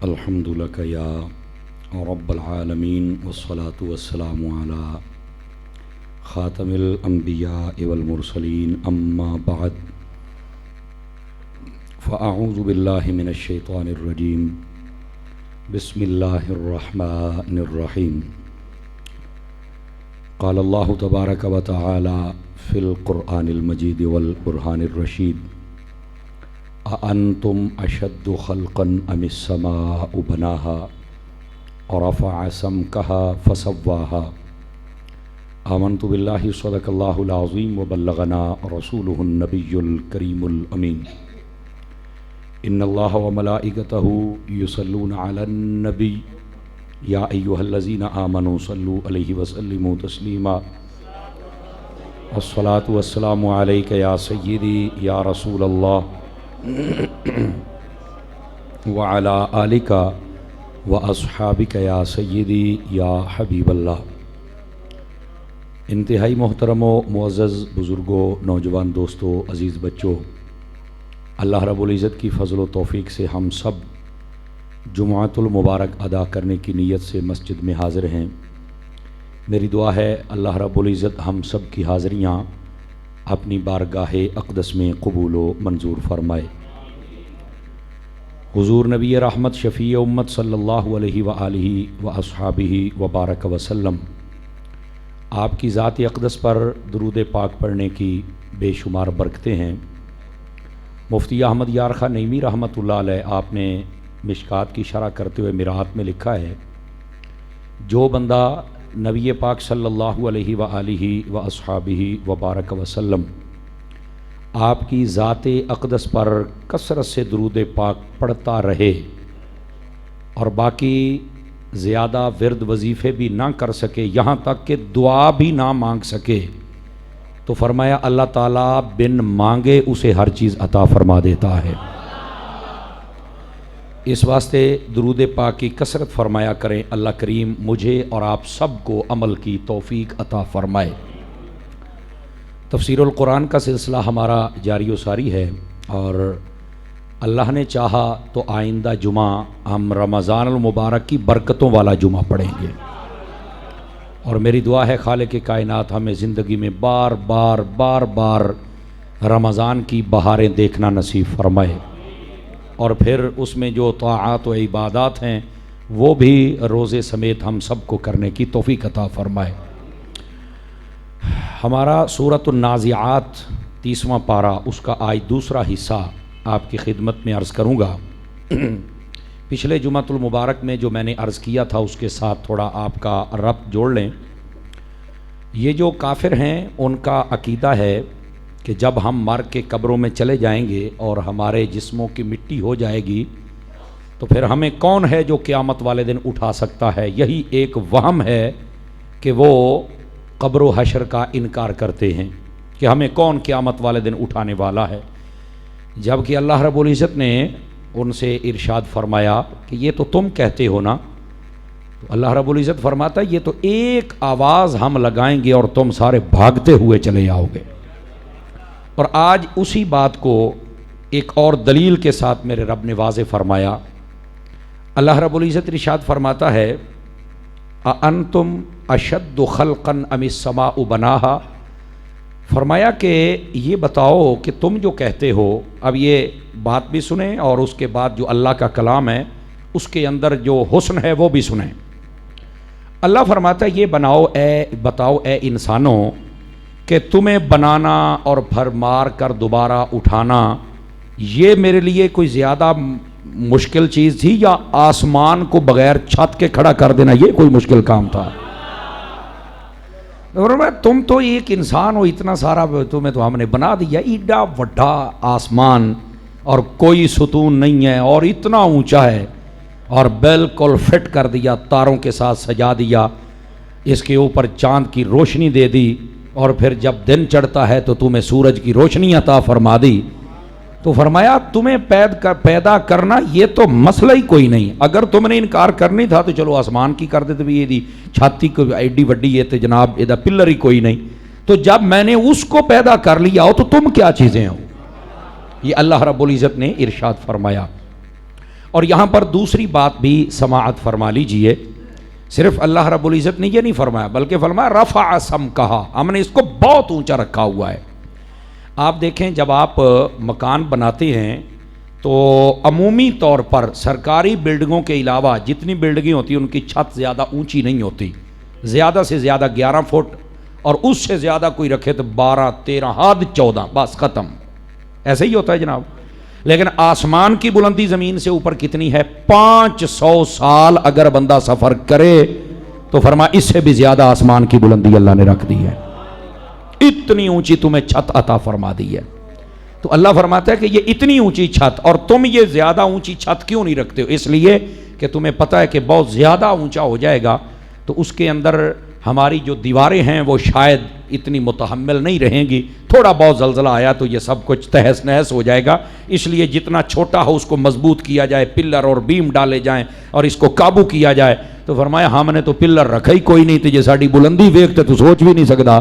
الحمد لك يا رب العالمين والصلاة والسلام على خاتم الأنبياء والمرسلين أما بعد فأعوذ بالله من الشيطان الرجيم بسم الله الرحمن الرحيم قال الله تبارك وتعالى في القرآن المجيد والبرهان الرشيد أأنتم أشد خلقا أم السماء بناها ورفع سمكها فسواها آمنت بالله صدق الله العظيم وبلغنا رسوله النبي الكريم الأمين إن الله وملائكته يصلون على النبي يا أيها الذين آمنوا صلوا عليه وسلموا تسليما الصلاة والسلام عليك يا سيدي يا رسول الله وعلى آلك وأصحابك يا سيدي يا حبیب اللہ۔ انتہائی محترم و معزز بزرگوں، نوجوان دوستوں، عزیز بچوں، اللہ رب العزت کی فضل و توفیق سے ہم سب جمعۃ المبارک ادا کرنے کی نیت سے مسجد میں حاضر ہیں۔ میری دعا ہے اللہ رب العزت ہم سب کی حاضریاں اپنی بارگاہ اقدس میں قبول و منظور فرمائے۔ حضور نبی رحمت شفیع امت صلی اللہ علیہ وآلہ واصحابہ وبارک وسلم، آپ کی ذات اقدس پر درود پاک پڑھنے کی بے شمار برکتیں ہیں۔ مفتی احمد یار خان نعیمی رحمۃ اللہ علیہ آپ نے مشکات کی شرح کرتے ہوئے مرآت میں لکھا ہے، جو بندہ نبی پاک صلی اللہ علیہ وآلہ واصحابہ وبارک وسلم آپ کی ذات اقدس پر کثرت سے درود پاک پڑھتا رہے اور باقی زیادہ ورد وظیفے بھی نہ کر سکے، یہاں تک کہ دعا بھی نہ مانگ سکے، تو فرمایا اللہ تعالیٰ بن مانگے اسے ہر چیز عطا فرما دیتا ہے۔ اس واسطے درود پاک کی کثرت فرمایا کریں۔ اللہ کریم مجھے اور آپ سب کو عمل کی توفیق عطا فرمائے۔ تفسیر القرآن کا سلسلہ ہمارا جاری و ساری ہے، اور اللہ نے چاہا تو آئندہ جمعہ ہم رمضان المبارک کی برکتوں والا جمعہ پڑھیں گے، اور میری دعا ہے خالق کائنات ہمیں زندگی میں بار بار رمضان کی بہاریں دیکھنا نصیب فرمائے، اور پھر اس میں جو طاعات و عبادات ہیں وہ بھی روزے سمیت ہم سب کو کرنے کی توفیق عطا فرمائے۔ ہمارا سورۃ النازعات 30واں پارہ، اس کا آج دوسرا حصہ آپ کی خدمت میں عرض کروں گا۔ پچھلے جمعۃ المبارک میں جو میں نے عرض کیا تھا اس کے ساتھ تھوڑا آپ کا ربط جوڑ لیں۔ یہ جو کافر ہیں ان کا عقیدہ ہے کہ جب ہم مر کے قبروں میں چلے جائیں گے اور ہمارے جسموں کی مٹی ہو جائے گی تو پھر ہمیں کون ہے جو قیامت والے دن اٹھا سکتا ہے۔ یہی ایک وہم ہے کہ وہ قبر و حشر کا انکار کرتے ہیں کہ ہمیں کون قیامت والے دن اٹھانے والا ہے، جبکہ اللہ رب العزت نے ان سے ارشاد فرمایا کہ یہ تو تم کہتے ہو نا۔ تو اللہ رب العزت فرماتا ہے یہ تو ایک آواز ہم لگائیں گے اور تم سارے بھاگتے ہوئے چلے آؤ گے۔ اور آج اسی بات کو ایک اور دلیل کے ساتھ میرے رب نے واضح فرمایا۔ اللہ رب العزت ارشاد فرماتا ہے اَأَنْتُمْ أَشَدُّ خَلْقًا أَمِ السَّمَاءُ بَنَاهَا، فرمایا کہ یہ بتاؤ کہ تم جو کہتے ہو، اب یہ بات بھی سنیں اور اس کے بعد جو اللہ کا کلام ہے اس کے اندر جو حسن ہے وہ بھی سنیں۔ اللہ فرماتا ہے یہ بتاؤ اے انسانوں کہ تمہیں بنانا اور پھر مار کر دوبارہ اٹھانا یہ میرے لیے کوئی زیادہ مشکل چیز تھی، یا آسمان کو بغیر چھت کے کھڑا کر دینا یہ کوئی مشکل کام تھا؟ تم تو ایک انسان ہو، اتنا سارا تمہیں تو ہم نے بنا دیا، ایڈا وڈا آسمان اور کوئی ستون نہیں ہے اور اتنا اونچا ہے اور بالکل فٹ کر دیا، تاروں کے ساتھ سجا دیا، اس کے اوپر چاند کی روشنی دے دی، اور پھر جب دن چڑھتا ہے تو تمہیں سورج کی روشنی عطا فرما دی۔ تو فرمایا تمہیں پیدا کرنا یہ تو مسئلہ ہی کوئی نہیں، اگر تم نے انکار کرنی تھا تو چلو آسمان کی کر دیتے بھی، یہ چھاتی کو ایڈی وڈی ہے تو جناب یہ پلر ہی کوئی نہیں، تو جب میں نے اس کو پیدا کر لیا ہو تو تم کیا چیزیں ہو؟ یہ اللہ رب العزت نے ارشاد فرمایا۔ اور یہاں پر دوسری بات بھی سماعت فرما لیجئے، صرف اللہ رب العزت نے یہ نہیں فرمایا بلکہ فرمایا رفع سمکہا، ہم نے اس کو بہت اونچا رکھا ہوا ہے۔ آپ دیکھیں جب آپ مکان بناتے ہیں تو عمومی طور پر سرکاری بلڈنگوں کے علاوہ جتنی بلڈنگیں ہوتی ہیں ان کی چھت زیادہ اونچی نہیں ہوتی، زیادہ سے زیادہ 11 فٹ، اور اس سے زیادہ کوئی رکھے تو 12 13 حد 14، بس ختم، ایسے ہی ہوتا ہے جناب۔ لیکن آسمان کی بلندی زمین سے اوپر کتنی ہے؟ 500 سال اگر بندہ سفر کرے تو فرمایا اس سے بھی زیادہ آسمان کی بلندی اللہ نے رکھ دی ہے، اتنی اونچی تمہیں چھت عطا فرما دی ہے۔ تو اللہ فرماتا ہے کہ یہ اتنی اونچی چھت، اور تم یہ زیادہ اونچی چھت کیوں نہیں رکھتے ہو؟ اس لیے کہ تمہیں پتہ ہے کہ بہت زیادہ اونچا ہو جائے گا تو اس کے اندر ہماری جو دیواریں ہیں وہ شاید اتنی متحمل نہیں رہیں گی، تھوڑا بہت زلزلہ آیا تو یہ سب کچھ تہس نہس ہو جائے گا، اس لیے جتنا چھوٹا ہو اس کو مضبوط کیا جائے، پلر اور بیم ڈالے جائیں اور اس کو قابو کیا جائے۔ تو فرمایا ہم نے تو پلر رکھا ہی کوئی نہیں تھی، یہ ساڑی بلندی ویکھتے تو سوچ بھی نہیں سکتا۔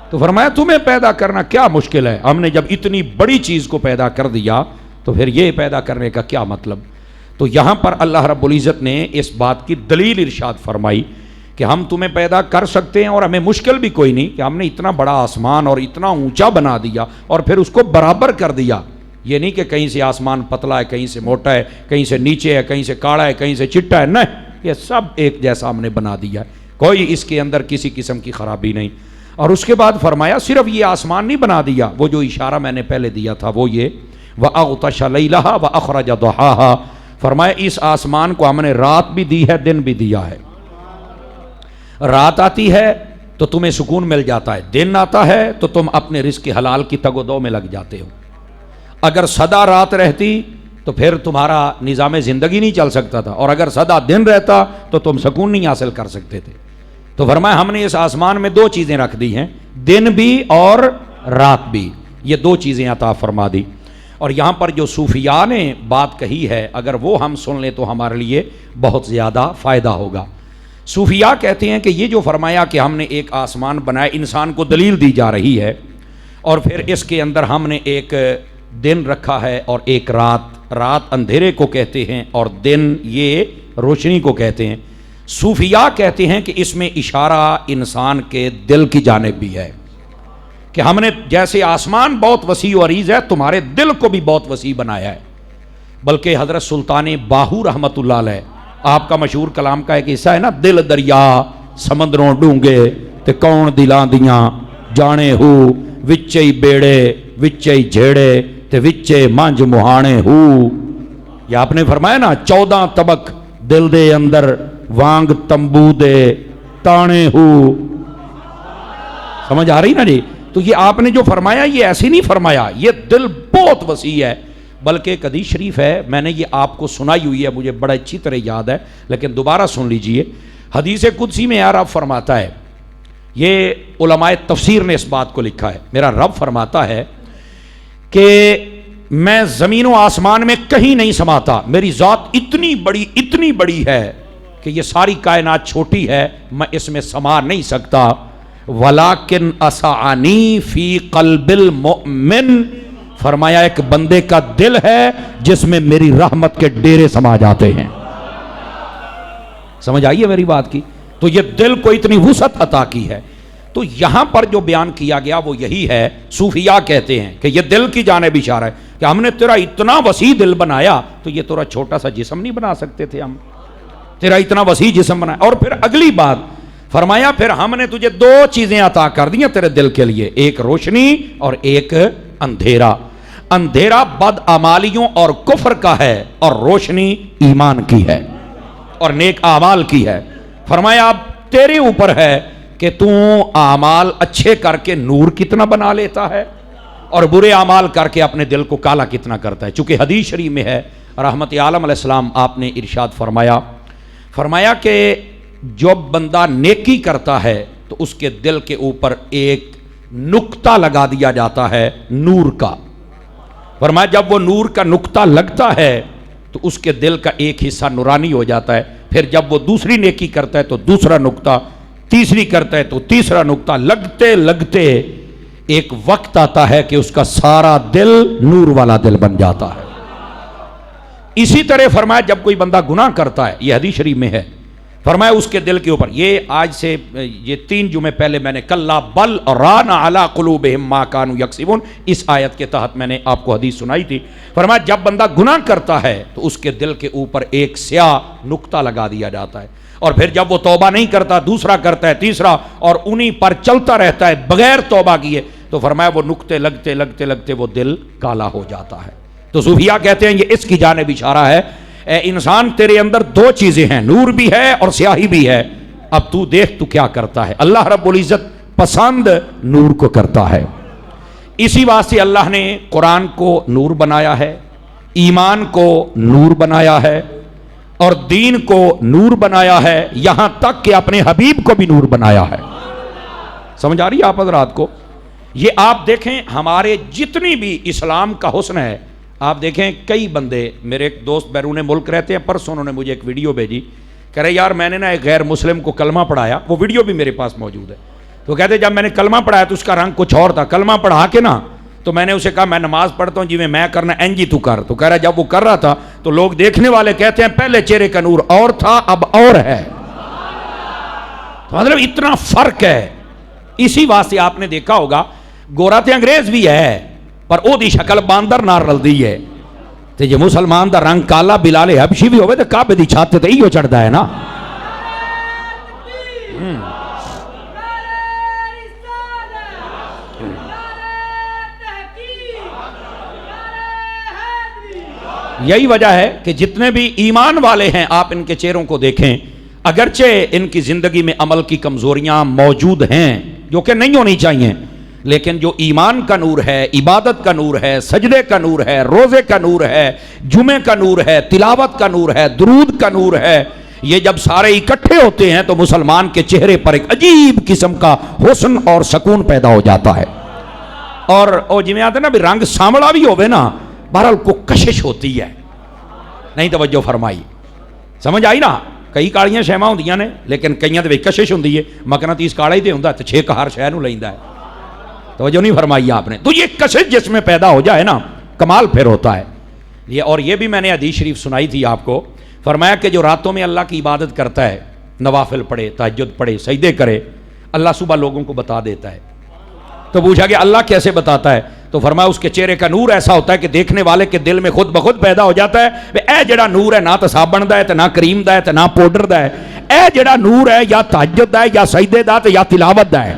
تو فرمایا تمہیں پیدا کرنا کیا مشکل ہے، ہم نے جب اتنی بڑی چیز کو پیدا کر دیا تو پھر یہ پیدا کرنے کا کیا مطلب؟ تو یہاں پر اللہ رب العزت نے اس بات کی دلیل ارشاد فرمائی کہ ہم تمہیں پیدا کر سکتے ہیں اور ہمیں مشکل بھی کوئی نہیں، کہ ہم نے اتنا بڑا آسمان اور اتنا اونچا بنا دیا اور پھر اس کو برابر کر دیا۔ یہ نہیں کہ کہیں سے آسمان پتلا ہے، کہیں سے موٹا ہے، کہیں سے نیچے ہے، کہیں سے کاڑا ہے، کہیں سے چٹا ہے، نہیں، یہ سب ایک جیسا ہم نے بنا دیا، کوئی اس کے اندر کسی قسم کی خرابی نہیں۔ اور اس کے بعد فرمایا صرف یہ آسمان نہیں بنا دیا، وہ جو اشارہ میں نے پہلے دیا تھا وہ یہ وَأَغْطَشَ لَيْلَهَا وَأَخْرَجَ ضُحَاهَا، فرمایا اس آسمان کو ہم نے رات بھی دی ہے، دن بھی دیا ہے۔ رات آتی ہے تو تمہیں سکون مل جاتا ہے، دن آتا ہے تو تم اپنے رزق حلال کی تگ و دو میں لگ جاتے ہو۔ اگر سدا رات رہتی تو پھر تمہارا نظام زندگی نہیں چل سکتا تھا، اور اگر سدا دن رہتا تو تم سکون نہیں حاصل کر سکتے تھے۔ تو فرمایا ہم نے اس آسمان میں دو چیزیں رکھ دی ہیں، دن بھی اور رات بھی، یہ دو چیزیں عطا فرما دی۔ اور یہاں پر جو صوفیاء نے بات کہی ہے اگر وہ ہم سن لیں تو ہمارے لیے بہت زیادہ فائدہ ہوگا۔ صوفیاء کہتے ہیں کہ یہ جو فرمایا کہ ہم نے ایک آسمان بنایا، انسان کو دلیل دی جا رہی ہے، اور پھر اس کے اندر ہم نے ایک دن رکھا ہے اور ایک رات، رات اندھیرے کو کہتے ہیں اور دن یہ روشنی کو کہتے ہیں۔ صوفیاء کہتے ہیں کہ اس میں اشارہ انسان کے دل کی جانب بھی ہے، کہ ہم نے جیسے آسمان بہت وسیع و عریض ہے، تمہارے دل کو بھی بہت وسیع بنایا ہے۔ بلکہ حضرت سلطان باہو رحمۃ اللہ علیہ، آپ کا مشہور کلام کا ایک حصہ ہے نا، دل دریا سمندروں ڈونگے تے کون دلاں دیاں جانے ہو، وچے ہی بیڑے وچے ہی جھیڑے تے وچے مانج مہانے ہو۔ یہ آپ نے فرمایا نا 14 طبق دل دے اندر وانگ تمبو دے تانے ہو، سمجھ آ رہی نا جی؟ تو یہ آپ نے جو فرمایا یہ ایسے نہیں فرمایا، یہ دل بہت وسیع ہے، بلکہ ایک حدیث شریف ہے، میں نے یہ آپ کو سنائی ہوئی ہے، مجھے بڑا اچھی طرح یاد ہے لیکن دوبارہ سن لیجئے۔ حدیث قدسی میں یار رب فرماتا ہے، یہ علماء تفسیر نے اس بات کو لکھا ہے، میرا رب فرماتا ہے کہ میں زمین و آسمان میں کہیں نہیں سماتا، میری ذات اتنی بڑی ہے کہ یہ ساری کائنات چھوٹی ہے، میں اس میں سما نہیں سکتا۔ وَلَكِنْ أَسَعَنِي فِي قَلْبِ الْمُؤْمِنِ، فرمایا ایک بندے کا دل ہے جس میں میری رحمت کے ڈیرے سما جاتے ہیں۔ سمجھ آئیے میری بات کی؟ تو یہ دل کو اتنی وسعت عطا کی ہے۔ تو یہاں پر جو بیان کیا گیا وہ یہی ہے، صوفیاء کہتے ہیں کہ یہ دل کی جانب اشارہ ہے، کہ ہم نے تیرا اتنا وسیع دل بنایا تو یہ تیرا چھوٹا سا جسم نہیں بنا سکتے تھے ہم، تیرا اتنا وسیع جسم بنایا۔ اور پھر اگلی بات فرمایا پھر ہم نے تجھے دو چیزیں عطا کر دیا تیرے دل کے لیے، ایک روشنی اور ایک اندھیرا۔ اندھیرا بدعمالیوں اور کفر کا ہے اور روشنی ایمان کی ہے اور نیک اعمال کی ہے۔ فرمایا اب تیرے اوپر ہے کہ تو اعمال اچھے کر کے نور کتنا بنا لیتا ہے اور برے اعمال کر کے اپنے دل کو کالا کتنا کرتا ہے۔ چونکہ حدیث شریف میں ہے، رحمت عالم علیہ السلام آپ نے ارشاد فرمایا کہ جو بندہ نیکی کرتا ہے تو اس کے دل کے اوپر ایک نقطہ لگا دیا جاتا ہے نور کا۔ فرمایا جب وہ نور کا نقطہ لگتا ہے تو اس کے دل کا ایک حصہ نورانی ہو جاتا ہے، پھر جب وہ دوسری نیکی کرتا ہے تو دوسرا نقطہ، تیسری کرتا ہے تو تیسرا نقطہ، لگتے لگتے ایک وقت آتا ہے کہ اس کا سارا دل نور والا دل بن جاتا ہے۔ اسی طرح فرمایا جب کوئی بندہ گناہ کرتا ہے، یہ حدیث شریف میں ہے، فرمایا اس کے دل کے اوپر، یہ آج سے یہ 3 جمعے پہلے میں نے کلا بل ران علی قلوبہم ما کانوا یکسبون، اس آیت کے تحت میں نے آپ کو حدیث سنائی تھی۔ فرمایا جب بندہ گناہ کرتا ہے تو اس کے دل کے اوپر ایک سیاہ نقطہ لگا دیا جاتا ہے، اور پھر جب وہ توبہ نہیں کرتا، دوسرا کرتا ہے، تیسرا، اور انہی پر چلتا رہتا ہے بغیر توبہ کیے، تو فرمایا وہ نقطے لگتے لگتے لگتے وہ دل کالا ہو جاتا ہے۔ تو صوفیاء کہتے ہیں یہ اس کی جانب اشارہ ہے، اے انسان تیرے اندر 2 چیزیں ہیں، نور بھی ہے اور سیاہی بھی ہے، اب تو دیکھ تو کیا کرتا ہے۔ اللہ رب العزت پسند نور کو کرتا ہے، اسی واسطے اللہ نے قرآن کو نور بنایا ہے، ایمان کو نور بنایا ہے، اور دین کو نور بنایا ہے، یہاں تک کہ اپنے حبیب کو بھی نور بنایا ہے۔ سمجھ آ رہی ہے آپ حضرات کو؟ یہ آپ دیکھیں ہمارے جتنی بھی اسلام کا حسن ہے، آپ دیکھیں کئی بندے، میرے ایک دوست بیرون ملک رہتے ہیں، پرسوں انہوں نے مجھے ایک ویڈیو بھیجی، کہہ رہے یار میں نے نا ایک غیر مسلم کو کلمہ پڑھایا، وہ ویڈیو بھی میرے پاس موجود ہے، تو کہتے جب میں نے کلمہ پڑھایا تو اس کا رنگ کچھ اور تھا، کلمہ پڑھا کے نا تو میں نے اسے کہا میں نماز پڑھتا ہوں جی میں کرنا اینجی تو کر، تو کہہ رہا جب وہ کر رہا تھا تو لوگ دیکھنے والے کہتے ہیں پہلے چہرے کا نور اور تھا اب اور ہے، تو مطلب اتنا فرق ہے۔ اسی واسطے آپ نے دیکھا ہوگا گورا تے انگریز بھی ہے پر او دی شکل باندر نار رلدی ہے، تے جے مسلمان دا رنگ کالا بلال حبشی بھی ہوئے تے کعبے دی چھت تے ایو چڑھدا ہے نا۔ یہی وجہ ہے کہ جتنے بھی ایمان والے ہیں آپ ان کے چہروں کو دیکھیں، اگرچہ ان کی زندگی میں عمل کی کمزوریاں موجود ہیں جو کہ نہیں ہونی چاہیے، لیکن جو ایمان کا نور ہے، عبادت کا نور ہے، سجدے کا نور ہے، روزے کا نور ہے، جمعے کا نور ہے، تلاوت کا نور ہے، درود کا نور ہے، یہ جب سارے اکٹھے ہوتے ہیں تو مسلمان کے چہرے پر ایک عجیب قسم کا حسن اور سکون پیدا ہو جاتا ہے۔ اور جی میں آتے نا بھی رنگ سامڑا بھی ہوئے نا، بہرحال کو کشش ہوتی ہے، نہیں توجہ فرمائی، سمجھ آئی نا؟ کئی کالیاں شہما ہوندیاں نے لیکن کئیاں دے وچ کشش ہوندی ہے، مقناطیس کالا ہی تے ہوندا تے 6 ہر شے نوں لیندا ہے، توجہ نہیں فرمائی آپ نے؟ تو یہ کشش جس میں پیدا ہو جائے نا کمال پھر ہوتا ہے یہ۔ اور یہ بھی میں نے حدیث شریف سنائی تھی آپ کو، فرمایا کہ جو راتوں میں اللہ کی عبادت کرتا ہے، نوافل پڑھے، تہجد پڑھے، سجدے کرے، اللہ صبح لوگوں کو بتا دیتا ہے۔ تو پوچھا کہ اللہ کیسے بتاتا ہے؟ تو فرمایا اس کے چہرے کا نور ایسا ہوتا ہے کہ دیکھنے والے کے دل میں خود بخود پیدا ہو جاتا ہے اے جڑا نور ہے نہ تو صابن دا ہے تے نہ کریم دا ہے تے نہ پاؤڈر دا ہے، اے جڑا نور ہے یا تہجد دا ہے یا سجدے دا تے یا تلاوت دا ہے۔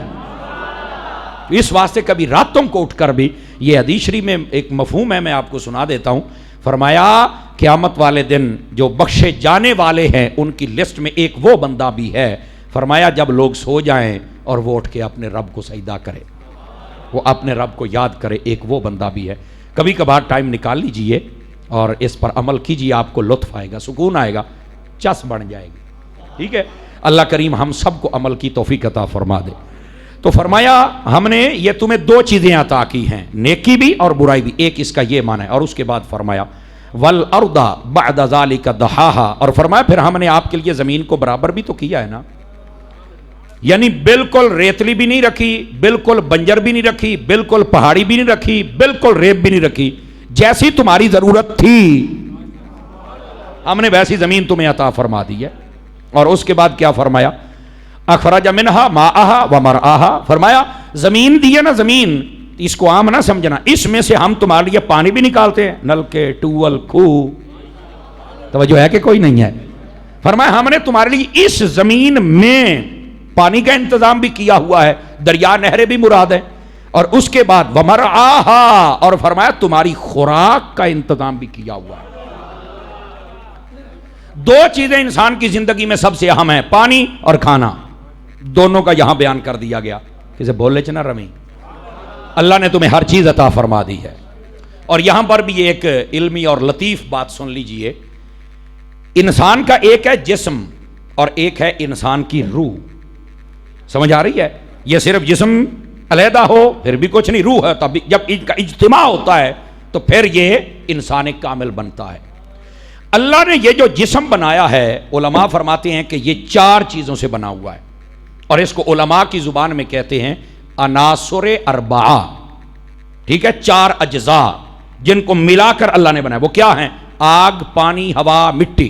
اس واسطے کبھی راتوں کو اٹھ کر بھی، یہ حدیث شریف میں ایک مفہوم ہے میں آپ کو سنا دیتا ہوں، فرمایا قیامت والے دن جو بخشے جانے والے ہیں ان کی لسٹ میں ایک وہ بندہ بھی ہے، فرمایا جب لوگ سو جائیں اور وہ اٹھ کے اپنے رب کو سجدہ کرے، وہ اپنے رب کو یاد کرے، ایک وہ بندہ بھی ہے۔ کبھی کبھار ٹائم نکال لیجئے اور اس پر عمل کیجئے، آپ کو لطف آئے گا، سکون آئے گا، چس بن جائے گی، ٹھیک ہے؟ اللہ کریم ہم سب کو عمل کی توفیق عطا فرما دے۔ تو فرمایا ہم نے یہ تمہیں 2 چیزیں عطا کی ہیں، نیکی بھی اور برائی بھی، ایک اس کا یہ معنی ہے، اور اس کے بعد فرمایا وَالْأَرْضَ بَعْدَ ذَلِكَ دَحَاهَا، اور فرمایا پھر ہم نے آپ کے لیے زمین کو برابر بھی تو کیا ہے نا، یعنی بالکل ریتلی بھی نہیں رکھی، بالکل بنجر بھی نہیں رکھی، بالکل پہاڑی بھی نہیں رکھی، بالکل ریب بھی نہیں رکھی، جیسی تمہاری ضرورت تھی ہم نے ویسی زمین تمہیں عطا فرما دی ہے۔ اور اس کے بعد کیا فرمایا؟ اخرج منہا ماءہا ومرعاہا، فرمایا زمین دی ہے نا، زمین اس کو عام نہ سمجھنا، اس میں سے ہم تمہارے لیے پانی بھی نکالتے ہیں، نل کے، ٹوول، کھوہ، توجہ ہے کہ کوئی نہیں ہے؟ فرمایا ہم نے تمہارے لیے اس زمین میں پانی کا انتظام بھی کیا ہوا ہے، دریا نہریں بھی مراد ہیں، اور اس کے بعد ومرعاہا، اور فرمایا تمہاری خوراک کا انتظام بھی کیا ہوا ہے۔ 2 چیزیں انسان کی زندگی میں سب سے اہم ہیں، پانی اور کھانا، دونوں کا یہاں بیان کر دیا گیا، کسے بولے چنا رمی، اللہ نے تمہیں ہر چیز عطا فرما دی ہے۔ اور یہاں پر بھی ایک علمی اور لطیف بات سن لیجئے، انسان کا ایک ہے جسم اور ایک ہے انسان کی روح، سمجھ آ رہی ہے؟ یہ صرف جسم علیحدہ ہو پھر بھی کچھ نہیں، روح ہے تب جب ان کا اجتماع ہوتا ہے تو پھر یہ انسان کامل بنتا ہے۔ اللہ نے یہ جو جسم بنایا ہے، علماء فرماتے ہیں کہ یہ 4 چیزوں سے بنا ہوا ہے، اور اس کو علماء کی زبان میں کہتے ہیں عناصر اربعہ، ٹھیک ہے؟ 4 اجزاء جن کو ملا کر اللہ نے بنایا، وہ کیا ہیں؟ آگ پانی ہوا مٹی.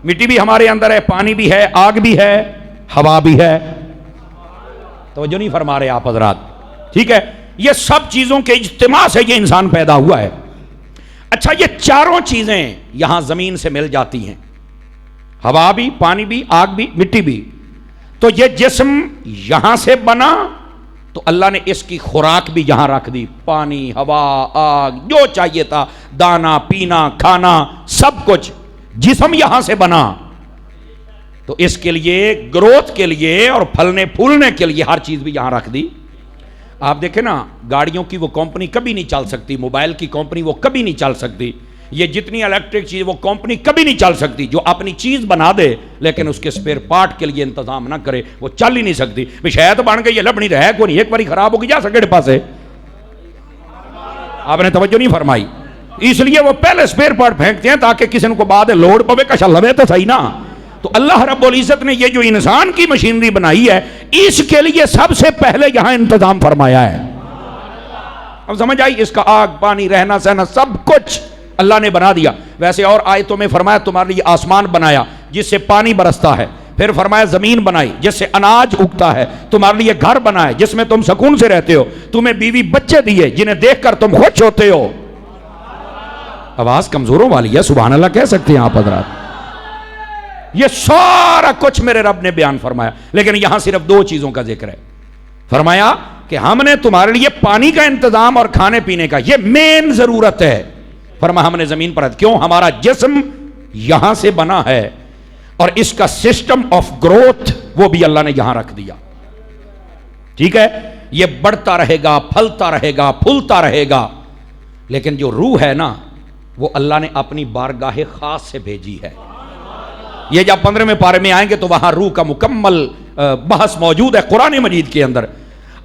مٹی بھی ہمارے اندر ہے, پانی بھی ہے, آگ بھی ہے, ہوا بھی ہے. توجہ نہیں فرما رہے آپ حضرات, ٹھیک ہے. یہ سب چیزوں کے اجتماع سے یہ انسان پیدا ہوا ہے. اچھا, یہ چاروں چیزیں یہاں زمین سے مل جاتی ہیں, ہوا بھی, پانی بھی, آگ بھی, مٹی بھی. تو یہ جسم یہاں سے بنا تو اللہ نے اس کی خوراک بھی یہاں رکھ دی, پانی, ہوا, آگ, جو چاہیے تھا, دانا, پینا, کھانا, سب کچھ جسم یہاں سے بنا. تو اس کے لیے گروتھ کے لیے اور پھلنے پھولنے کے لیے ہر چیز بھی یہاں رکھ دی. آپ دیکھیں نا, گاڑیوں کی وہ کمپنی کبھی نہیں چل سکتی, موبائل کی کمپنی وہ کبھی نہیں چل سکتی, یہ جتنی الیکٹرک چیز وہ کمپنی کبھی نہیں چل سکتی جو اپنی چیز بنا دے لیکن اس کے سپیئر پارٹ کے لیے انتظام نہ کرے, وہ چل ہی نہیں سکتی. شاید بن گئی یہ لبنی رہے کوئی نہیں, ایک باری خراب ہوگی جا سکے ڈپا سے. آپ نے توجہ نہیں فرمائی, اس لیے وہ پہلے سپیئر پارٹ پھینکتے ہیں تاکہ کسی کو بعد لوڈ پوے کشا لوے تو صحیح نا. تو اللہ رب العزت نے یہ جو انسان کی مشینری بنائی ہے اس کے لیے سب سے پہلے یہاں انتظام فرمایا ہے. اب سمجھ آئی, اس کا آگ پانی رہنا سہنا سب کچھ اللہ نے بنا دیا. ویسے اور آیتوں میں فرمایا تمہارے لیے آسمان بنایا جس سے پانی برستا ہے, پھر فرمایا زمین بنائی جس سے اناج اگتا ہے, تمہارے لیے گھر بنائے جس میں تم سکون سے رہتے ہو, تمہیں بیوی بچے دیے جنہیں دیکھ کر تم خوش ہوتے ہو. آواز کمزوروں والی ہے, سبحان اللہ کہہ سکتے ہیں آپ حضرات. یہ سارا کچھ میرے رب نے بیان فرمایا, لیکن یہاں صرف دو چیزوں کا ذکر ہے. فرمایا کہ ہم نے تمہارے لیے پانی کا انتظام اور کھانے پینے کا, یہ مین ضرورت ہے. فرمایا ہم نے زمین پر, کیوں, ہمارا جسم یہاں سے بنا ہے اور اس کا سسٹم آف گروتھ وہ بھی اللہ نے یہاں رکھ دیا. ٹھیک ہے, یہ بڑھتا رہے گا, پھلتا رہے گا, پھولتا رہے گا, لیکن جو روح ہے نا وہ اللہ نے اپنی بارگاہ خاص سے بھیجی ہے. یہ جب 15ویں پارے میں آئیں گے تو وہاں روح کا مکمل بحث موجود ہے قرآن مجید کے اندر.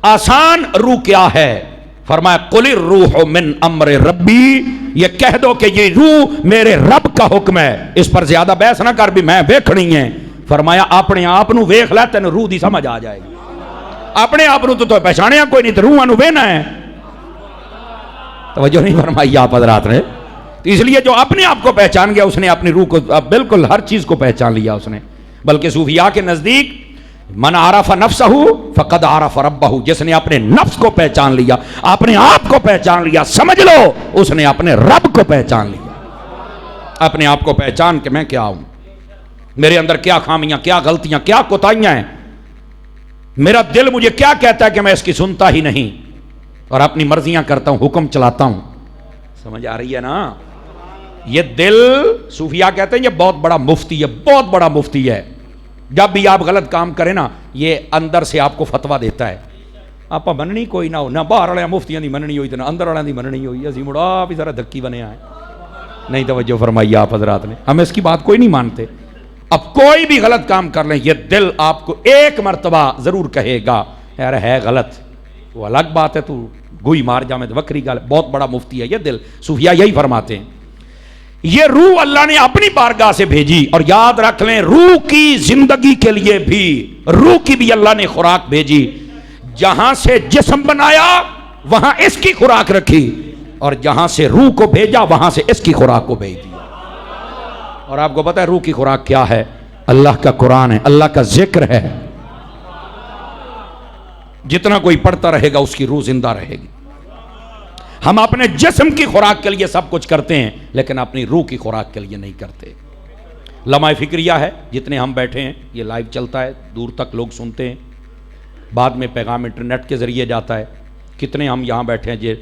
آسان روح کیا ہے؟ فرمایا قل الروح من امر ربی, یہ کہہ دو کہ یہ روح میرے رب کا حکم ہے. اس پر زیادہ بحث نہ کر بھی میں ویکھنی ہے. فرمایا اپنے آپ نو ویکھ لے تینوں روح دی سمجھ آ جائے گی. اپنے آپ نو تو پہچانیا کوئی نہیں, تو روح نو وینا ہے. توجہ نہیں فرمائی آپ حضرات نے. اس لیے جو اپنے آپ کو پہچان گیا اس نے اپنی روح کو بالکل ہر چیز کو پہچان لیا اس نے. بلکہ صوفیاء کے نزدیک من عرف نفسہ فقد عرف ربہ, جس نے اپنے نفس کو پہچان لیا, اپنے آپ کو پہچان لیا, سمجھ لو اس نے اپنے رب کو پہچان لیا. اپنے آپ کو پہچان کہ میں کیا ہوں, میرے اندر کیا خامیاں, کیا غلطیاں, کیا کوتاہیاں ہیں, میرا دل مجھے کیا کہتا ہے کہ میں اس کی سنتا ہی نہیں اور اپنی مرضیاں کرتا ہوں, حکم چلاتا ہوں. سمجھ آ رہی ہے نا. یہ دل, صوفیاء کہتے ہیں یہ بہت بڑا مفتی ہے, بہت بڑا مفتی ہے. جب بھی آپ غلط کام کریں نا یہ اندر سے آپ کو فتویٰ دیتا ہے. آپ مننی کوئی نہ ہو, نہ باہر والے مفتیاں دی مننی ہوئی تو نہ اندر والے دی مننی ہوئی. اسی مڑا بھی ذرا دھکی بنے آئے. نہیں توجہ فرمائی آپ حضرات نے, ہم اس کی بات کوئی نہیں مانتے. اب کوئی بھی غلط کام کر لیں یہ دل آپ کو ایک مرتبہ ضرور کہے گا یار ہے غلط, وہ الگ بات ہے, تو گوئی مار جا میں تو وکری گل. بہت بڑا مفتی ہے یہ دل. صوفیاء یہی فرماتے ہیں. یہ روح اللہ نے اپنی بارگاہ سے بھیجی, اور یاد رکھ لیں روح کی زندگی کے لیے بھی, روح کی بھی اللہ نے خوراک بھیجی. جہاں سے جسم بنایا وہاں اس کی خوراک رکھی, اور جہاں سے روح کو بھیجا وہاں سے اس کی خوراک کو بھیج دیا. اور آپ کو پتا ہے روح کی خوراک کیا ہے؟ اللہ کا قرآن ہے, اللہ کا ذکر ہے. جتنا کوئی پڑھتا رہے گا اس کی روح زندہ رہے گی. ہم اپنے جسم کی خوراک کے لیے سب کچھ کرتے ہیں لیکن اپنی روح کی خوراک کے لیے نہیں کرتے. لمحہ فکریہ ہے, جتنے ہم بیٹھے ہیں یہ لائیو چلتا ہے, دور تک لوگ سنتے ہیں, بعد میں پیغام انٹرنیٹ کے ذریعے جاتا ہے. کتنے ہم یہاں بیٹھے ہیں جو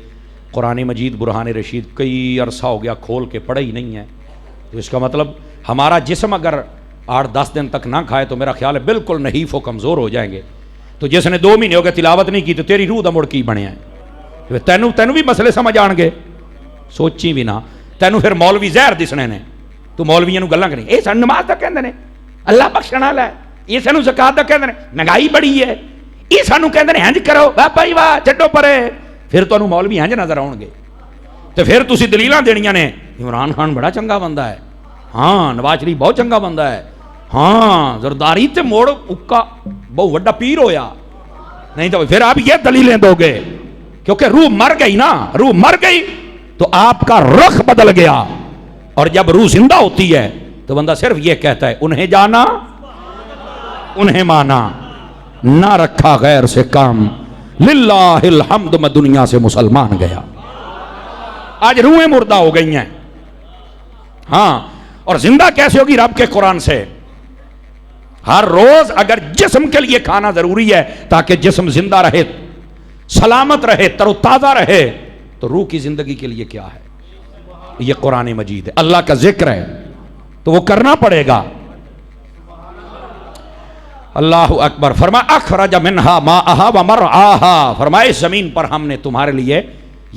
قرآن مجید برہان رشید کئی عرصہ ہو گیا کھول کے پڑھا ہی نہیں ہے. تو اس کا مطلب ہمارا جسم اگر 8-10 دن تک نہ کھائے تو میرا خیال ہے بالکل نحیف و کمزور ہو جائیں گے. تو جس نے 2 مہینے ہو گئے تلاوت نہیں کی تو تیری روح دا مڑ کی بنے ہیں. تینوں بھی مسئلے سمجھ آن گے, سوچی بھی نہ. تینوں پھر مولوی زہر دسنے نے, تو مولویاں گلاں کریں یہ سانو نماز دا کہندے نے, اللہ بخشن والا ہے, یہ سانو زکات دا کہندے نے, مہنگائی بڑی ہے, یہ سانو کہندے نے ہنج کرو, واہ بھائی واہ چھڈو پرے. پھر تانوں مولوی ہنج نظر آؤ گے تو پھر تسی دلیلاں دینیاں نے, عمران خان بڑا چنگا بندہ ہے, ہاں نواز شریف بہت چنگا بندہ ہے, ہاں زرداری تے موڑ اکا بہت وڈا پیر ہویا. نہیں تو پھر آپ یہ دلیلیں دو گے, کیونکہ روح مر گئی نا, روح مر گئی تو آپ کا رخ بدل گیا. اور جب روح زندہ ہوتی ہے تو بندہ صرف یہ کہتا ہے انہیں جانا انہیں مانا نہ رکھا غیر سے کام للہ الحمد میں دنیا سے مسلمان گیا. آج روحیں مردہ ہو گئی ہیں. ہاں اور زندہ کیسے ہوگی؟ رب کے قرآن سے. ہر روز اگر جسم کے لیے کھانا ضروری ہے تاکہ جسم زندہ رہے سلامت رہے تر و تازہ رہے تو روح کی زندگی کے لیے کیا ہے؟ یہ قرآن مجید ہے اللہ کا ذکر ہے تو وہ کرنا پڑے گا. اللہ اکبر. فرما اخرج منہا ماءہا ومرعاہا. فرمائے اس زمین پر ہم نے تمہارے لیے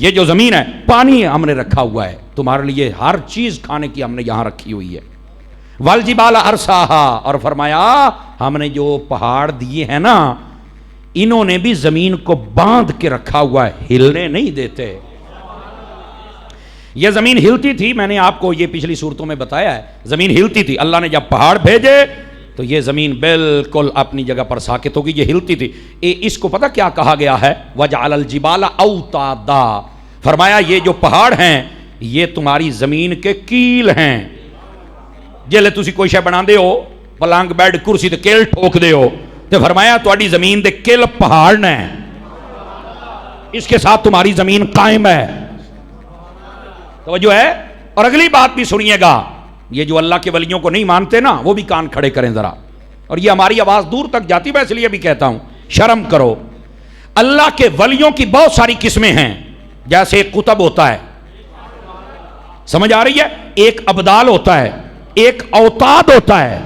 یہ جو زمین ہے پانی ہم نے رکھا ہوا ہے تمہارے لیے ہر چیز کھانے کی ہم نے یہاں رکھی ہوئی ہے. والجبال ارساہا. اور فرمایا ہم نے جو پہاڑ دیے ہیں نا انہوں نے بھی زمین کو باندھ کے رکھا ہوا ہے ہلنے نہیں دیتے. یہ زمین ہلتی تھی میں نے آپ کو یہ پچھلی صورتوں میں بتایا ہے زمین ہلتی تھی. اللہ نے جب پہاڑ بھیجے تو یہ زمین بالکل اپنی جگہ پر ساکت ہوگی. یہ ہلتی تھی. اس کو پتہ کیا کہا گیا ہے؟ وَجَعَلَ الْجِبَالَ أَوْتَادًا. فرمایا یہ جو پہاڑ ہیں یہ تمہاری زمین کے کیل ہیں. جلے تسی کوئی شے بنا دے ہو پلنگ بیڈ کرسی تے کیل ٹھوک دے ہو تو فرمایا تہاڈی زمین دے کیل پہاڑ نے اس کے ساتھ تمہاری زمین قائم ہے. توجہ ہے. اور اگلی بات بھی سنیے گا. یہ جو اللہ کے ولیوں کو نہیں مانتے نا وہ بھی کان کھڑے کریں ذرا. اور یہ ہماری آواز دور تک جاتی میں اس لیے بھی کہتا ہوں شرم کرو. اللہ کے ولیوں کی بہت ساری قسمیں ہیں. جیسے ایک قطب ہوتا ہے سمجھ آ رہی ہے. ایک ابدال ہوتا ہے ایک اوتاد ہوتا ہے.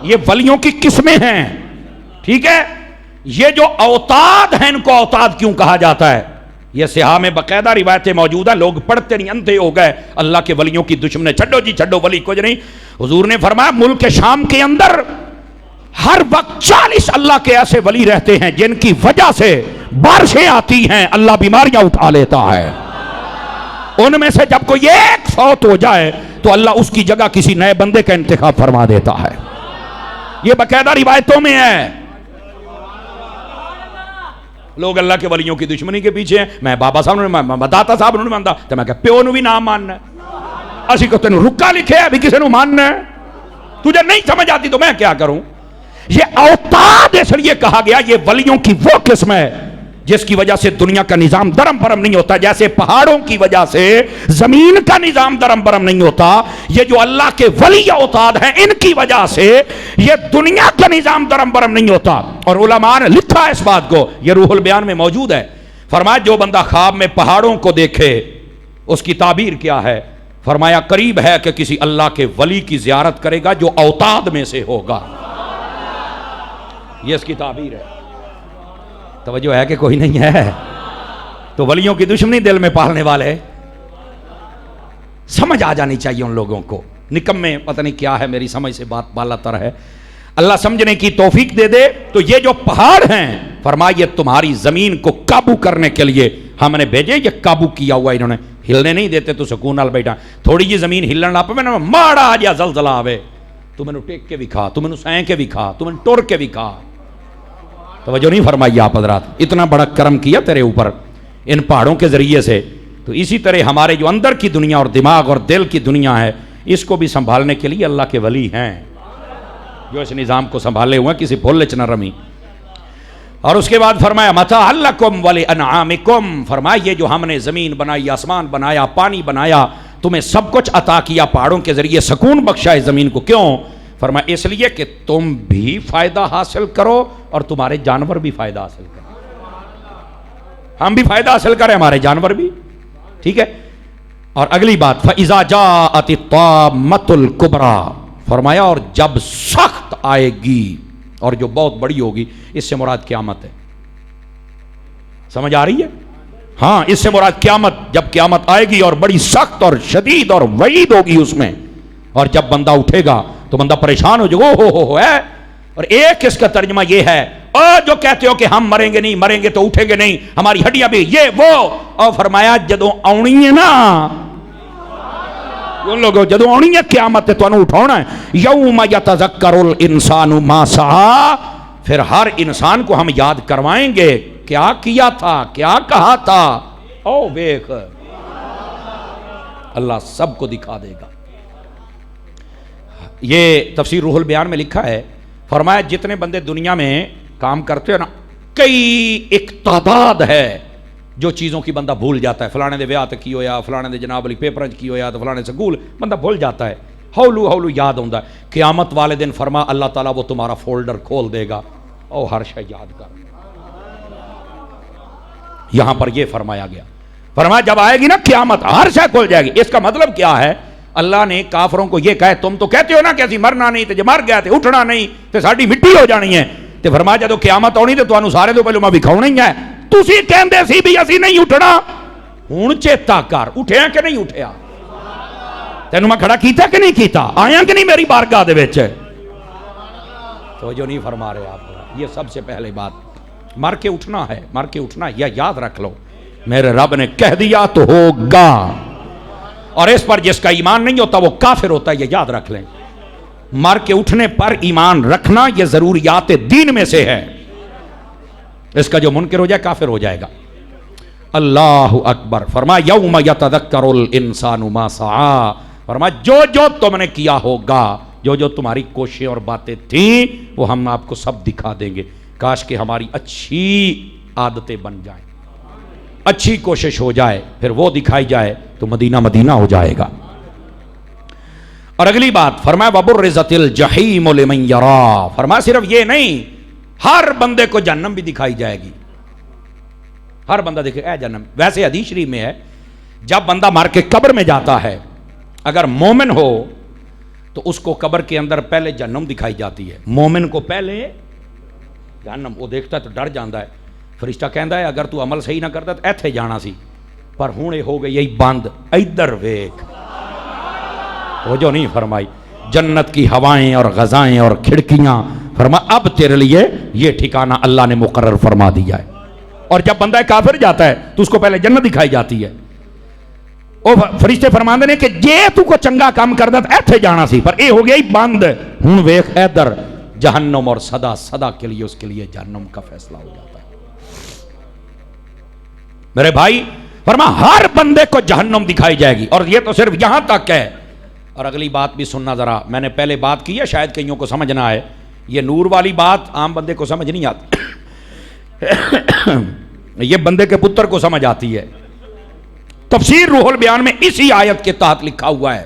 یہ ولیوں کی قسمیں ہیں. ٹھیک ہے. یہ جو اوتاد ہیں ان کو اوتاد کیوں کہا جاتا ہے؟ یہ صحاح میں باقاعدہ روایتیں موجود ہیں. لوگ پڑھتے نہیں اندھے ہو گئے اللہ کے ولیوں کی دشمنے. چھڈو جی چھڈو ولی کچھ نہیں. حضور نے فرمایا ملک شام کے اندر ہر وقت 40 اللہ کے ایسے ولی رہتے ہیں جن کی وجہ سے بارشیں آتی ہیں اللہ بیماریاں اٹھا لیتا ہے. ان میں سے جب کوئی ایک فوت ہو جائے تو اللہ اس کی جگہ کسی نئے بندے کا انتخاب فرما دیتا ہے. یہ باقاعدہ روایتوں میں ہے. لوگ اللہ کے ولیوں کی دشمنی کے پیچھے ہیں. میں بابا صاحب نے داتا صاحب نے مانتا تو میں کہ پیو نو بھی نام ماننا ہے. اسی کو تینوں رکا لکھے ابھی کسی نو ماننا ہے. تجھے نہیں سمجھ آتی تو میں کیا کروں. یہ اوتاد اس لیے کہا گیا یہ ولیوں کی وہ قسم ہے جس کی وجہ سے دنیا کا نظام درم برم نہیں ہوتا. جیسے پہاڑوں کی وجہ سے زمین کا نظام درم برم نہیں ہوتا یہ جو اللہ کے ولی اوتاد ہیں ان کی وجہ سے یہ دنیا کا نظام درم برم نہیں ہوتا. اور علماء نے لکھا اس بات کو. یہ روح البیان میں موجود ہے. فرمایا جو بندہ خواب میں پہاڑوں کو دیکھے اس کی تعبیر کیا ہے؟ فرمایا قریب ہے کہ کسی اللہ کے ولی کی زیارت کرے گا جو اوتاد میں سے ہوگا. یہ اس کی تعبیر ہے. توجہ ہے کہ کوئی نہیں ہے؟ تو ولیوں کی دشمنی دل میں پالنے والے سمجھ آ جانی چاہیے ان لوگوں کو. نکمے پتہ نہیں کیا ہے میری سمجھ سے بات بالا تر ہے. اللہ سمجھنے کی توفیق دے دے. تو یہ جو پہاڑ ہیں فرمایا یہ تمہاری زمین کو قابو کرنے کے لیے ہم نے بھیجے. یہ قابو کیا ہوا انہوں نے. ہلنے نہیں دیتے تو سکون نال بیٹھا. تھوڑی جی زمین ہلن لا پے ماڑا آ جا زلزلہ آوے تو میں نے ٹیک کے بھی کھا تو میں نے سین کے بھی کھا تو میں نے ٹر کے بھی کھا. توجہ نہیں فرمائی آپ حضرات. اتنا بڑا کرم کیا تیرے اوپر ان پہاڑوں کے ذریعے سے. تو اسی طرح ہمارے جو اندر کی دنیا اور دماغ اور دل کی دنیا ہے اس کو بھی سنبھالنے کے لیے اللہ کے ولی ہیں جو اس نظام کو سنبھالے ہوئے کسی بھولچ نہ رمی. اور اس کے بعد فرمایا متاع لکم ولانعامکم. فرمایا یہ جو ہم نے زمین بنائی آسمان بنایا پانی بنایا تمہیں سب کچھ عطا کیا پہاڑوں کے ذریعے سکون بخشا اس زمین کو. کیوں؟ فرمایا اس لیے کہ تم بھی فائدہ حاصل کرو اور تمہارے جانور بھی فائدہ حاصل کریں. ہم بھی فائدہ حاصل کریں ہمارے جانور بھی. ٹھیک ہے. اور اگلی بات فَإِذَا جَاءَتِ الطَّامَّةُ الْكُبْرَى. فرمایا اور جب سخت آئے گی اور جو بہت بڑی ہوگی اس سے مراد قیامت ہے. سمجھ آ رہی ہے؟ ہاں اس سے مراد قیامت. جب قیامت آئے گی اور بڑی سخت اور شدید اور وعید ہوگی اس میں اور جب بندہ اٹھے گا تو بندہ پریشان ہو جائے گا ہو ہے. اور ایک اس کا ترجمہ یہ ہے جو کہتے ہو کہ ہم مریں گے نہیں مریں گے تو اٹھیں گے نہیں ہماری ہڈیاں بھی یہ وہ. اور فرمایا جدوں آنی ہے نا ان لوگوں جدوں آنی ہے قیامت تو انہوں اٹھانا ہے. یوم یتذکر الانسان ما سعی. پھر ہر انسان کو ہم یاد کروائیں گے کیا کیا تھا کیا کہا تھا. او ویکھ اللہ سب کو دکھا دے گا. یہ تفسیر روح البیان میں لکھا ہے، فرمایا جتنے بندے دنیا میں کام کرتے ہو نا، کئی ایک تعداد ہے جو چیزوں کی بندہ بھول جاتا ہے. فلانے دے ویاہ تے کی ہویا، فلانے دے جناب علی پیپر کی ہویا، تو فلانے سکول بندہ بھول جاتا ہے، ہولو ہولو یاد ہوندا ہے. قیامت والے دن فرما اللہ تعالیٰ وہ تمہارا فولڈر کھول دے گا اور ہر شے یاد کر. یہاں پر یہ فرمایا گیا، فرمایا جب آئے گی نا قیامت ہر شے کھل جائے گی. اس کا مطلب کیا ہے؟ اللہ نے کافروں کو یہ کہا تم تو کہتے ہو نا کہ اسی مرنا نہیں تے جے مر گیا تے اٹھنا نہیں تے ساڈی مٹی ہو جانی ہے، تے فرمایا جدوں قیامت آنی تے تانوں سارے تو پہلو میں وکھاؤنا ہی ہے. تسی کہندے سی بھی اسی نہیں اٹھنا، ہن چیتا کر اٹھیا کہ نہیں اٹھیا؟ تینوں میں کھڑا کیتا کہ نہیں کیتا؟ آیا کہ نہیں میری بارگاہ دے وچ؟ تو جو نہیں فرما رہے آپ، یہ سب سے پہلے بات مر کے اٹھنا ہے. مر کے اٹھنا یا یاد رکھ لو میرے رب نے کہہ دیا تو ہوگا، اور اس پر جس کا ایمان نہیں ہوتا وہ کافر ہوتا ہے، یہ یاد رکھ لیں. مر کے اٹھنے پر ایمان رکھنا یہ ضروریات دین میں سے ہے. اس کا جو منکر ہو جائے کافر ہو جائے گا. اللہ اکبر. فرمایا یوم یتذکر الانسان ما سعی، فرمایا جو جو تم نے کیا ہوگا، جو جو تمہاری کوششیں اور باتیں تھیں وہ ہم آپ کو سب دکھا دیں گے. کاش کہ ہماری اچھی عادتیں بن جائیں، اچھی کوشش ہو جائے، پھر وہ دکھائی جائے تو مدینہ مدینہ ہو جائے گا. اور اگلی بات فرمایا وَبُرِّزَتِ الْجَحِيمُ لِمَنْ يَرَى، فرمایا صرف یہ نہیں، ہر بندے کو جہنم بھی دکھائی جائے گی. ہر بندہ دیکھے اے جہنم. ویسے حدیث شریف میں ہے جب بندہ مر کے قبر میں جاتا ہے، اگر مومن ہو تو اس کو قبر کے اندر پہلے جہنم دکھائی جاتی ہے. مومن کو پہلے جہنم، وہ دیکھتا ہے تو ڈر جاندہ ہے. فرشتہ کہندا ہے اگر تو عمل صحیح نہ کرتا تو ایتھے جانا سی، پر ہوں ہو گئی یہی بند، ادھر ویکھ. وہ جو نہیں فرمائی جنت کی ہوائیں اور غذائیں اور کھڑکیاں، فرما اب تیرے لیے یہ ٹھکانہ اللہ نے مقرر فرما دیا ہے. اور جب بندہ کافر جاتا ہے تو اس کو پہلے جنت دکھائی جاتی ہے. وہ فرشتے فرماندے نے کہ جے تو کو چنگا کام کردا تے ایتھے جانا سی، پر اے ہو گیا ہی بند، ہن ویکھ ادھر جہنم، اور سدا سدا کے لیے اس کے لیے جہنم کا فیصلہ ہو جاتا ہے. میرے بھائی فرما ہر بندے کو جہنم دکھائی جائے گی، اور یہ تو صرف یہاں تک ہے. اور اگلی بات بھی سننا ذرا، میں نے پہلے بات کی ہے شاید کئیوں کو سمجھ نہ آئے، یہ نور والی بات عام بندے کو سمجھ نہیں آتی یہ بندے کے پتر کو سمجھ آتی ہے. تفسیر روح البیان میں اسی آیت کے تحت لکھا ہوا ہے.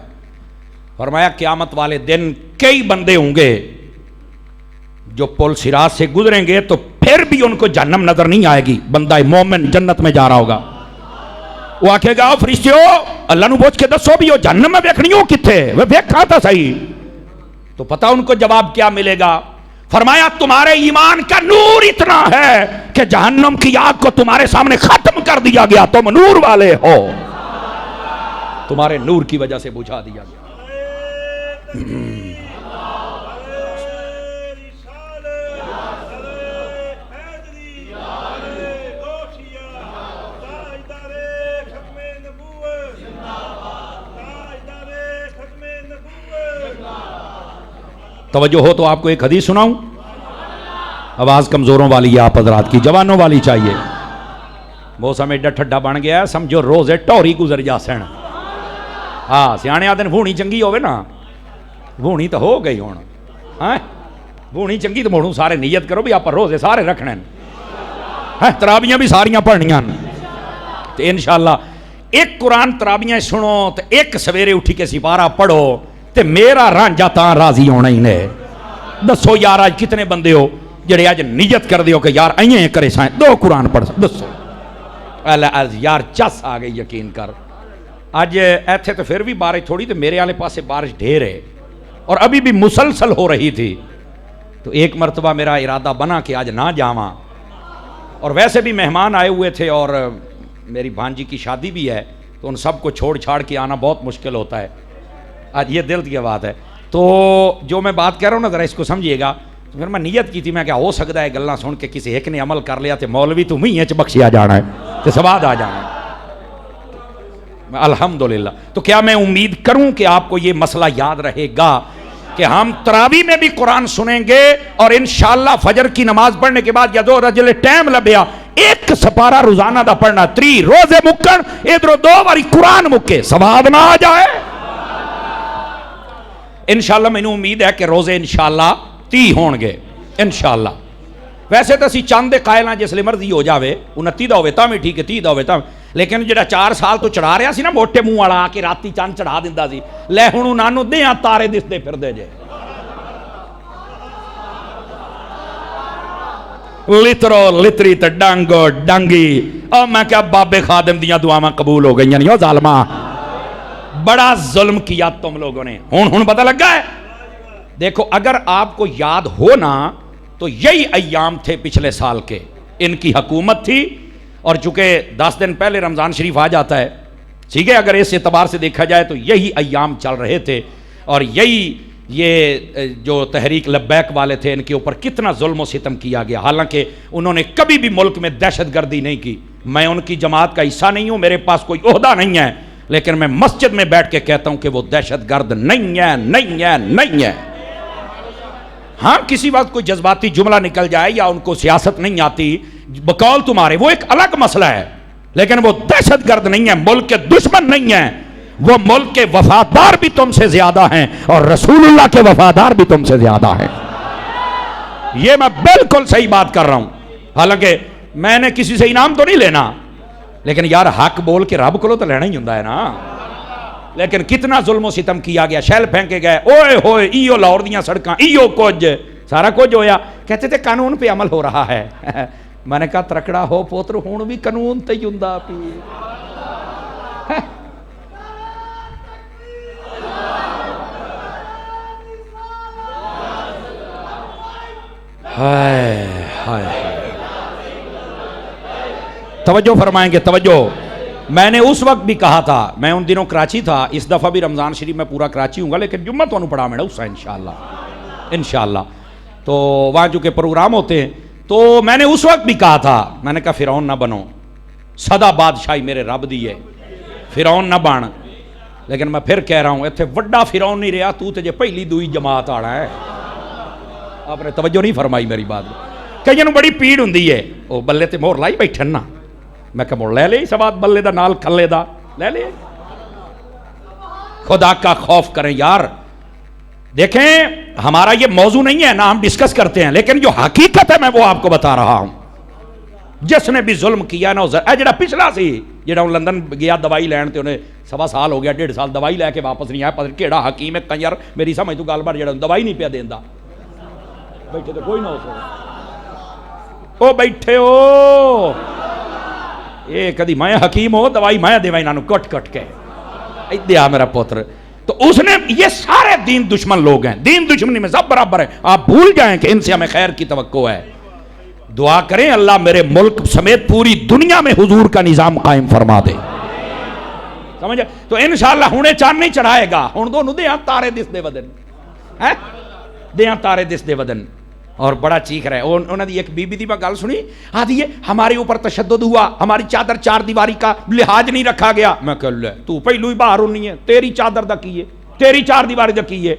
فرمایا قیامت والے دن کئی بندے ہوں گے جو پل صراط سے گزریں گے تو پھر بھی ان کو جہنم نظر نہیں آئے گی. بندہ مومن جنت میں جا رہا ہوگا، وہ آکھے گا فرشتیو اللہ نو پوچھ کے دسو بھی وہ جہنم میں ویکھنی ہو کتھے، وہ ویکھا تھا صحیح. تو پتہ ان کو جواب کیا ملے گا؟ فرمایا تمہارے ایمان کا نور اتنا ہے کہ جہنم کی آگ کو تمہارے سامنے ختم کر دیا گیا، تم نور والے ہو، تمہارے نور کی وجہ سے بجھا دیا گیا. توجہ ہو تو آپ کو ایک حدیث سناؤں، آواز کمزوروں والی ہے آپ حضرات کی، جوانوں والی چاہیے. موسم ایڈا ٹھڈا بن گیا ہے سمجھو روزے ٹوری گزر جا سن. ہاں سیانے آدھن وہونی چنگی ہوئے نا، وہونی تو ہو گئی ہون، ہاں وہونی چنگی تو موڑوں سارے نیت کرو بھی آپ روزے سارے رکھنے، ترابیاں بھی ساریاں پڑھنیاں تو انشاءاللہ ایک قرآن ترابیاں سنو تو ایک سویرے اٹھی کے سپارہ پڑھو تے میرا رانجا تاں راضی ہونا ہی نے. دسو یار آج کتنے بندے ہو جڑے آج نیت کر دیو کہ یار اییں کرے سائیں 2 قرآن پڑھ سکتے؟ دسو یار چس آ گئی یقین کر. آج ایتھے تو پھر بھی بارش تھوڑی، تو میرے آلے پاسے بارش ڈھیر ہے اور ابھی بھی مسلسل ہو رہی تھی. تو ایک مرتبہ میرا ارادہ بنا کہ آج نہ جاواں، اور ویسے بھی مہمان آئے ہوئے تھے اور میری بھانجی کی شادی بھی ہے، تو ان سب کو چھوڑ چھاڑ کے آنا بہت مشکل ہوتا ہے. آج یہ دل کی بات ہے. تو جو میں بات کہہ رہا ہوں نا ذرا اس کو سمجھیے گا. تو پھر میں نیت کی تھی، میں کیا ہو سکتا ہے گلاں سن کے کسی ایک نے عمل کر لیا تو مولوی تو ہی چ بخشیا جانا ہے تو سواد آ جانا ہے. الحمدللہ. تو کیا میں امید کروں کہ آپ کو یہ مسئلہ یاد رہے گا کہ ہم تراویح میں بھی قرآن سنیں گے، اور انشاءاللہ فجر کی نماز پڑھنے کے بعد یا 2 رجل ٹائم لبیا ایک سپارہ روزانہ دا پڑھنا 3 روزے مکن ادھر 2 باری قرآن مکے سواد نہ آ جائے. انشاءاللہ میں نے امید ہے کہ روزے انشاءاللہ 30 ہون گے انشاءاللہ. ویسے تو اسی چاند دے قائل ہاں جس لئے مرضی ہو جاوے 29 دا ہوئے تا میں ٹھیک ہے 30 دا ہوئے تا لیکن جڑا 4 سال تو چڑھا رہا سی نا موٹے منہ والا آ کے راتی چاند چڑھا دیندا سی لے ہن نانو دیاں تارے دستے پھر دے جے لترو لتری تے ڈانگو ڈانگی او میں کیا بابے خادم دیاں دعاواں قبول ہو گئیں نہیں ہو ظالمہ. بڑا ظلم کیا تم لوگوں نے. ہن پتہ لگا ہے. دیکھو اگر آپ کو یاد ہو نا تو یہی ایام تھے پچھلے سال کے ان کی حکومت تھی اور چونکہ 10 دن پہلے رمضان شریف آ جاتا ہے ٹھیک ہے اگر اس اعتبار سے دیکھا جائے تو یہی ایام چل رہے تھے اور یہی یہ جو تحریک لبیک والے تھے ان کے اوپر کتنا ظلم و ستم کیا گیا. حالانکہ انہوں نے کبھی بھی ملک میں دہشت گردی نہیں کی. میں ان کی جماعت کا حصہ نہیں ہوں میرے پاس کوئی عہدہ نہیں ہے لیکن میں مسجد میں بیٹھ کے کہتا ہوں کہ وہ دہشت گرد نہیں ہے نہیں ہے نہیں ہے. ہاں کسی وقت کوئی جذباتی جملہ نکل جائے یا ان کو سیاست نہیں آتی بقول تمہارے وہ ایک الگ مسئلہ ہے لیکن وہ دہشت گرد نہیں ہے ملک کے دشمن نہیں ہیں. وہ ملک کے وفادار بھی تم سے زیادہ ہیں اور رسول اللہ کے وفادار بھی تم سے زیادہ ہیں. یہ میں بالکل صحیح بات کر رہا ہوں. حالانکہ میں نے کسی سے انعام تو نہیں لینا لیکن یار حق بول کے رب کو تو لینا ہی ہوتا ہے نا. لیکن کتنا ظلم و ستم کیا گیا شیل پھینکے گئے اوئے ہوئے ایو لاہور دیاں سڑکاں ایو کچھ سارا کچھ ہویا. کہتے تھے قانون پہ عمل ہو رہا ہے. میں نے کہا ترکڑا ہو پوتر ہون بھی قانون تے ہوندا پی. ہائے ہائے توجہ فرمائیں گے توجہ. میں نے اس وقت بھی کہا تھا میں ان دنوں کراچی تھا اس دفعہ بھی رمضان شریف میں پورا کراچی ہوں گا لیکن جمعہ تو انہوں پڑھا میں اس انشاءاللہ انشاءاللہ. تو وہاں جو کہ پروگرام ہوتے ہیں تو میں نے اس وقت بھی کہا تھا میں نے کہا فرعون نہ بنو سدا بادشاہی میرے رب دی ہے فرعون نہ بن. لیکن میں پھر کہہ رہا ہوں اتنے وڈا فرعون نہیں رہا تو تجھے پہلی دوئی جماعت آنا ہے. آپ نے توجہ نہیں فرمائی میری بات. کئی جنوں بڑی پیڑ ہوندی ہے وہ بلے تے مور لائی بیٹھن نا میں کہ مور لے لے سواد بلے دا نال کھلے دا لے لے. خدا کا خوف کریں یار. دیکھیں ہمارا یہ موضوع نہیں ہے نا ہم ڈسکس کرتے ہیں لیکن جو حقیقت ہے میں وہ آپ کو بتا رہا ہوں. جس نے بھی ظلم کیا نا جڑا پچھلا سی جڑا لندن گیا دوائی لین تے انہیں 1.25 سال ہو گیا 1.5 سال دوائی لے کے واپس نہیں آیا پتہ نہیں کیڑا حکیم ہے کنجر میری سمجھ تو گل بار جڑا دوائی نہیں پیا دیندا بیٹھے تو کوئی نہ ہو سکتا او بیٹھے ہو یہ کدی میں حکیم ہو دوائی میں دیوائی نانو کٹ کٹ کے دیا میرا پوتر. تو اس نے یہ سارے دین دشمن لوگ ہیں دین دشمنی میں سب برابر ہیں. آپ بھول جائیں کہ ان سے ہمیں خیر کی توقع ہے. دعا کریں اللہ میرے ملک سمیت پوری دنیا میں حضور کا نظام قائم فرما دے. سمجھے تو انشاءاللہ ہونے چاند نہیں چڑھائے گا ہوں دونوں دیاں تارے دس دے ودن دیاں تارے دس دے ودن. اور بڑا چیخ رہے انہوں نے ایک بی بی دی میں گل سنی آدھی ہے ہمارے اوپر تشدد ہوا ہماری چادر 4 دیواری کا لحاظ نہیں رکھا گیا. میں کہہ لے تو پہلو ہی باہر ہونی ہے تیری چادر دا کی ہے تیری 4 دیواری دا کی ہے.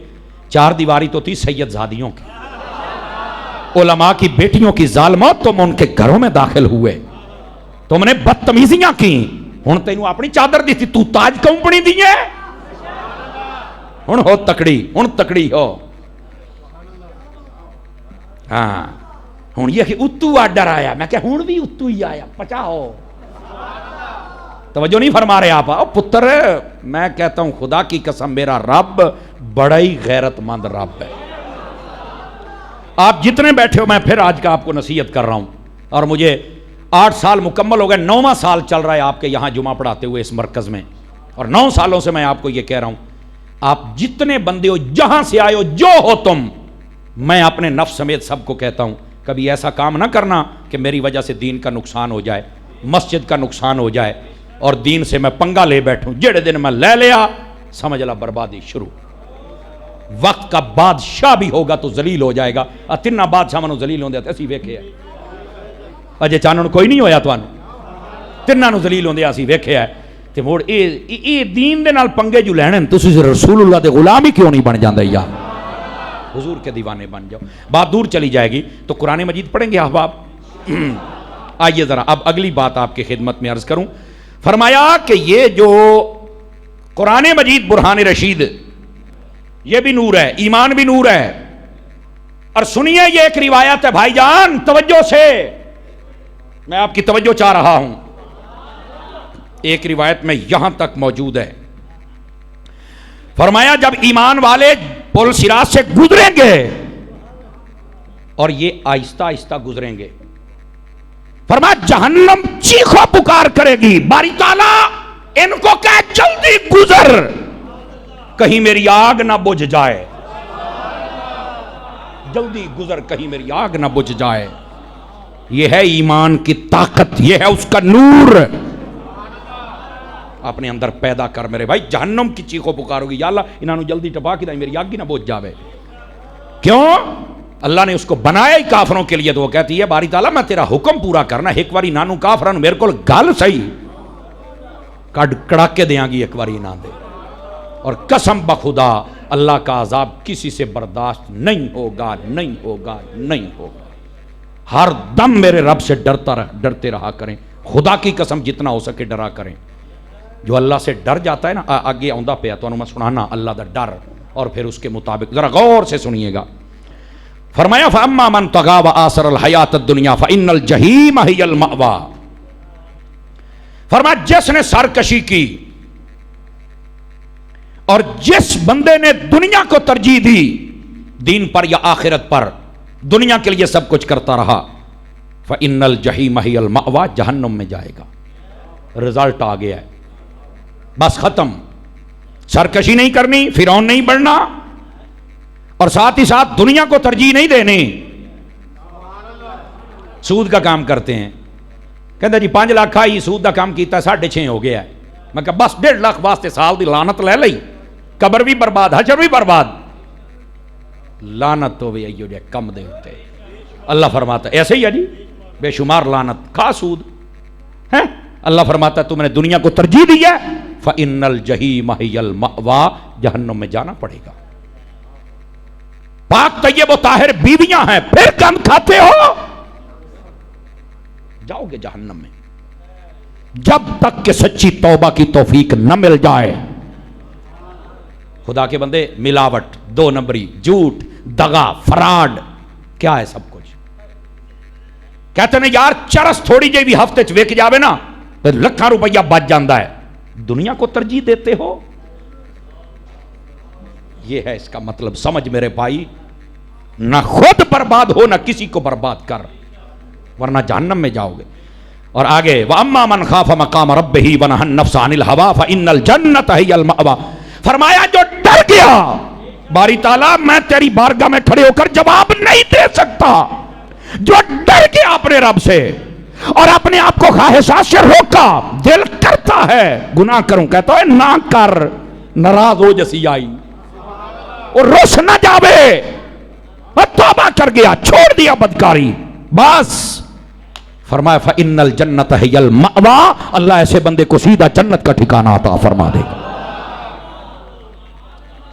4 دیواری تو تھی سید زادیوں کی علماء کی بیٹیوں کی ظالمات. تم ان کے گھروں میں داخل ہوئے تم نے بدتمیزیاں کی ہن تینوں اپنی چادر دی تھی تو تاج کمپنی دی ہے ہن ہو تکڑی ہو. ہاں ہوں یہ کہ اتو آڈر آیا میں کہ ہوں بھی اتو ہی آیا پچاؤ. توجہ نہیں فرما رہے آپ پتر. میں کہتا ہوں خدا کی قسم میرا رب بڑا ہی غیرت مند رب ہے. آپ جتنے بیٹھے ہو میں پھر آج کا آپ کو نصیحت کر رہا ہوں اور مجھے 8 سال مکمل ہو گئے 9واں سال چل رہا ہے آپ کے یہاں جمعہ پڑھاتے ہوئے اس مرکز میں اور 9 سالوں سے میں آپ کو یہ کہہ رہا ہوں آپ جتنے بندے ہو جہاں سے آئے ہو جو ہو تم میں اپنے نفس سمیت سب کو کہتا ہوں کبھی ایسا کام نہ کرنا کہ میری وجہ سے دین کا نقصان ہو جائے مسجد کا نقصان ہو جائے اور دین سے میں پنگا لے بیٹھوں. جڑے دن میں لے لیا سمجھ لا بربادی شروع. وقت کا بادشاہ بھی ہوگا تو ذلیل ہو جائے گا. تینا بادشاہ منو ذلیل ہوندے اسی ویکھے ہے اجے چانن کوئی نہیں ہویا تانوں تینا نو ذلیل ہوندے اسی ویکھے ہے. تے مڑ اے دین دے نال پنگے جو لینے تسی رسول اللہ دے غلام ہی کیوں نہیں بن جاندے یار حضور کے دیوانے بن جاؤ. بات دور چلی جائے گی تو قرآن مجید پڑھیں گے احباب آئیے ذرا اب اگلی بات آپ کی خدمت میں عرض کروں. فرمایا کہ یہ جو قرآن مجید برہان رشید یہ بھی نور ہے، ایمان بھی نور ہے. اور سنیے یہ ایک روایت ہے بھائی جان، توجہ سے میں آپ کی توجہ چاہ رہا ہوں. ایک روایت میں یہاں تک موجود ہے. فرمایا جب ایمان والے پل صراط سے گزریں گے اور یہ آہستہ آہستہ گزریں گے، فرمایا جہنم چیخو پکار کرے گی، باری تعالیٰ ان کو کہے جلدی گزر کہیں میری آگ نہ بجھ جائے، جلدی گزر کہیں میری آگ نہ بجھ جائے. یہ ہے ایمان کی طاقت، یہ ہے اس کا نور. اپنے اندر پیدا کر میرے بھائی. جہنم کی چیخو پکارو گی یا اللہ انہوں جلدی ٹپا کے میری آگ ہی نہ بجھ جاوے. کیوں؟ اللہ نے اس کو بنایا ہی کافروں کے لیے. تو وہ کہتی ہے باری تعالیٰ میں تیرا حکم پورا کرنا، ایک باری نانو کافران میرے کو گل صحیح کڑ کڑا کے دیاں گی، ایک باری نہ دے. اور قسم بخدا اللہ کا عذاب کسی سے برداشت نہیں ہوگا، نہیں ہوگا، نہیں ہوگا. ہر دم میرے رب سے ڈرتے رہا کریں. خدا کی قسم جتنا ہو سکے ڈرا کریں. جو اللہ سے ڈر جاتا ہے نا، آگے آؤں پیا تو میں سنانا اللہ دا ڈر، اور پھر اس کے مطابق ذرا غور سے سنیے گا. فرمایا فَأَمَّا مَنْ طَغَىٰ وَآثَرَ الْحَيَاةَ الدُّنْيَا فَإِنَّ الْجَحِيمَ هِيَ الْمَأْوَىٰ. فرمایا جس نے سرکشی کی اور جس بندے نے دنیا کو ترجیح دی دین پر یا آخرت پر، دنیا کے لیے سب کچھ کرتا رہا، فَإِنَّ الْجَحِيمَ هِيَ الْمَأْوَىٰ، جہنم میں جائے گا. رزلٹ آ گیا ہے، بس ختم. سرکشی نہیں کرنی، فرعون نہیں بڑھنا، اور ساتھ ہی ساتھ دنیا کو ترجیح نہیں دینی. سود کا کام کرتے ہیں، کہتا جی 5 لاکھ آئی سود کا کام کیتا 6.5 ہو گیا ہے. میں کہا بس 1.5 لاکھ واسطے سال دی لعنت لے لئی، قبر بھی برباد، حشر بھی برباد. لعنت تو بھی ایو جے کم دے ہوتے. اللہ فرماتا ہے ایسے ہی ہے جی، بے شمار لعنت، کھا سود ہے. اللہ فرماتا ہے تم نے دنیا کو ترجیح دی ہے، فَإِنَّ الْجَحِيمَ هِيَ الْمَأْوَىٰ، جہنم میں جانا پڑے گا. پاک طیب و طاہر بیویاں ہیں، پھر گند کھاتے ہو، جاؤ گے جہنم میں جب تک کہ سچی توبہ کی توفیق نہ مل جائے. خدا کے بندے ملاوٹ، 2 نمبری، جھوٹ، دغا، فراڈ، کیا ہے سب کچھ. کہتے ہیں یار چرس تھوڑی جی بھی ہفتے چ وک جاوے نا تو لکھاں روپیہ بچ جاندہ ہے. دنیا کو ترجیح دیتے ہو. یہ ہے اس کا مطلب. سمجھ میرے بھائی، نہ خود برباد ہو نہ کسی کو برباد کر، ورنہ جہنم میں جاؤ گے. اور آگے وَأَمَّا مَنْ خَافَ مَقَامَ رَبِّهِ وَنَهَى النَّفْسَ عَنِ الْهَوَىٰ فَإِنَّ الْجَنَّةَ هِيَ الْمَأْوَىٰ. فرمایا جو ڈر گیا، باری تعالیٰ میں تیری بارگاہ میں کھڑے ہو کر جواب نہیں دے سکتا، جو ڈر گیا اپنے رب سے اور اپنے آپ کو خواہشات سے روکا، دل کرتا ہے گناہ کروں، کہتا ہے نہ کر، ناراض ہو جیسی آئی اور روس نہ جاوے، توبہ کر گیا، چھوڑ دیا بدکاری، بس. فرمایا فَإِنَّ الْجَنَّةَ هِيَ الْمَأْوَىٰ، اللہ ایسے بندے کو سیدھا جنت کا ٹھکانہ عطا فرما دے گا.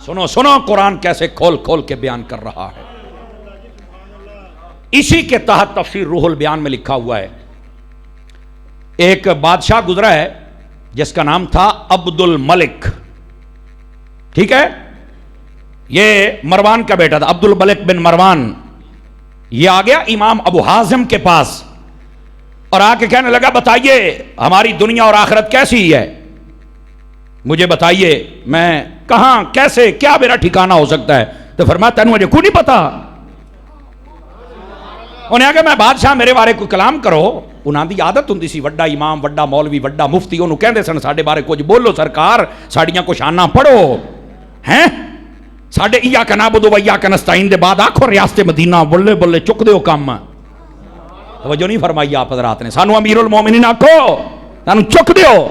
سنو سنو قرآن کیسے کھول کھول کے بیان کر رہا ہے. اسی کے تحت تفسیر روح البیان میں لکھا ہوا ہے. ایک بادشاہ گزرا ہے جس کا نام تھا عبد الملک. ٹھیک ہے، یہ مروان کا بیٹا تھا، عبد الملک بن مروان. یہ آ گیا امام ابو حازم کے پاس اور آ کے کہنے لگا بتائیے ہماری دنیا اور آخرت کیسی ہے، مجھے بتائیے میں کہاں کیسے کیا میرا ٹھکانہ ہو سکتا ہے. تو فرمایا تینوں مجھے کو نہیں پتا. انہیں آگے میں بادشاہ میرے بارے کوئی کلام کرو. انہاں دی عادت ہوندی سی وڈا امام، وڈا مولوی، وڈا مفتی انہوں کہندے سن ساڈے بارے کچھ بولو سرکار، ساڈیاں کچھ شاناں پڑھو ہیں، ساڈے ایاک نعبد و ایاک نستعین دے بعد آکھو ریاست مدینہ بلے بلے چک دیو کام. توجہ نہیں فرمائی آپ حضرات نے، سانو امیر المومنین آکھو، سانو چک دیو.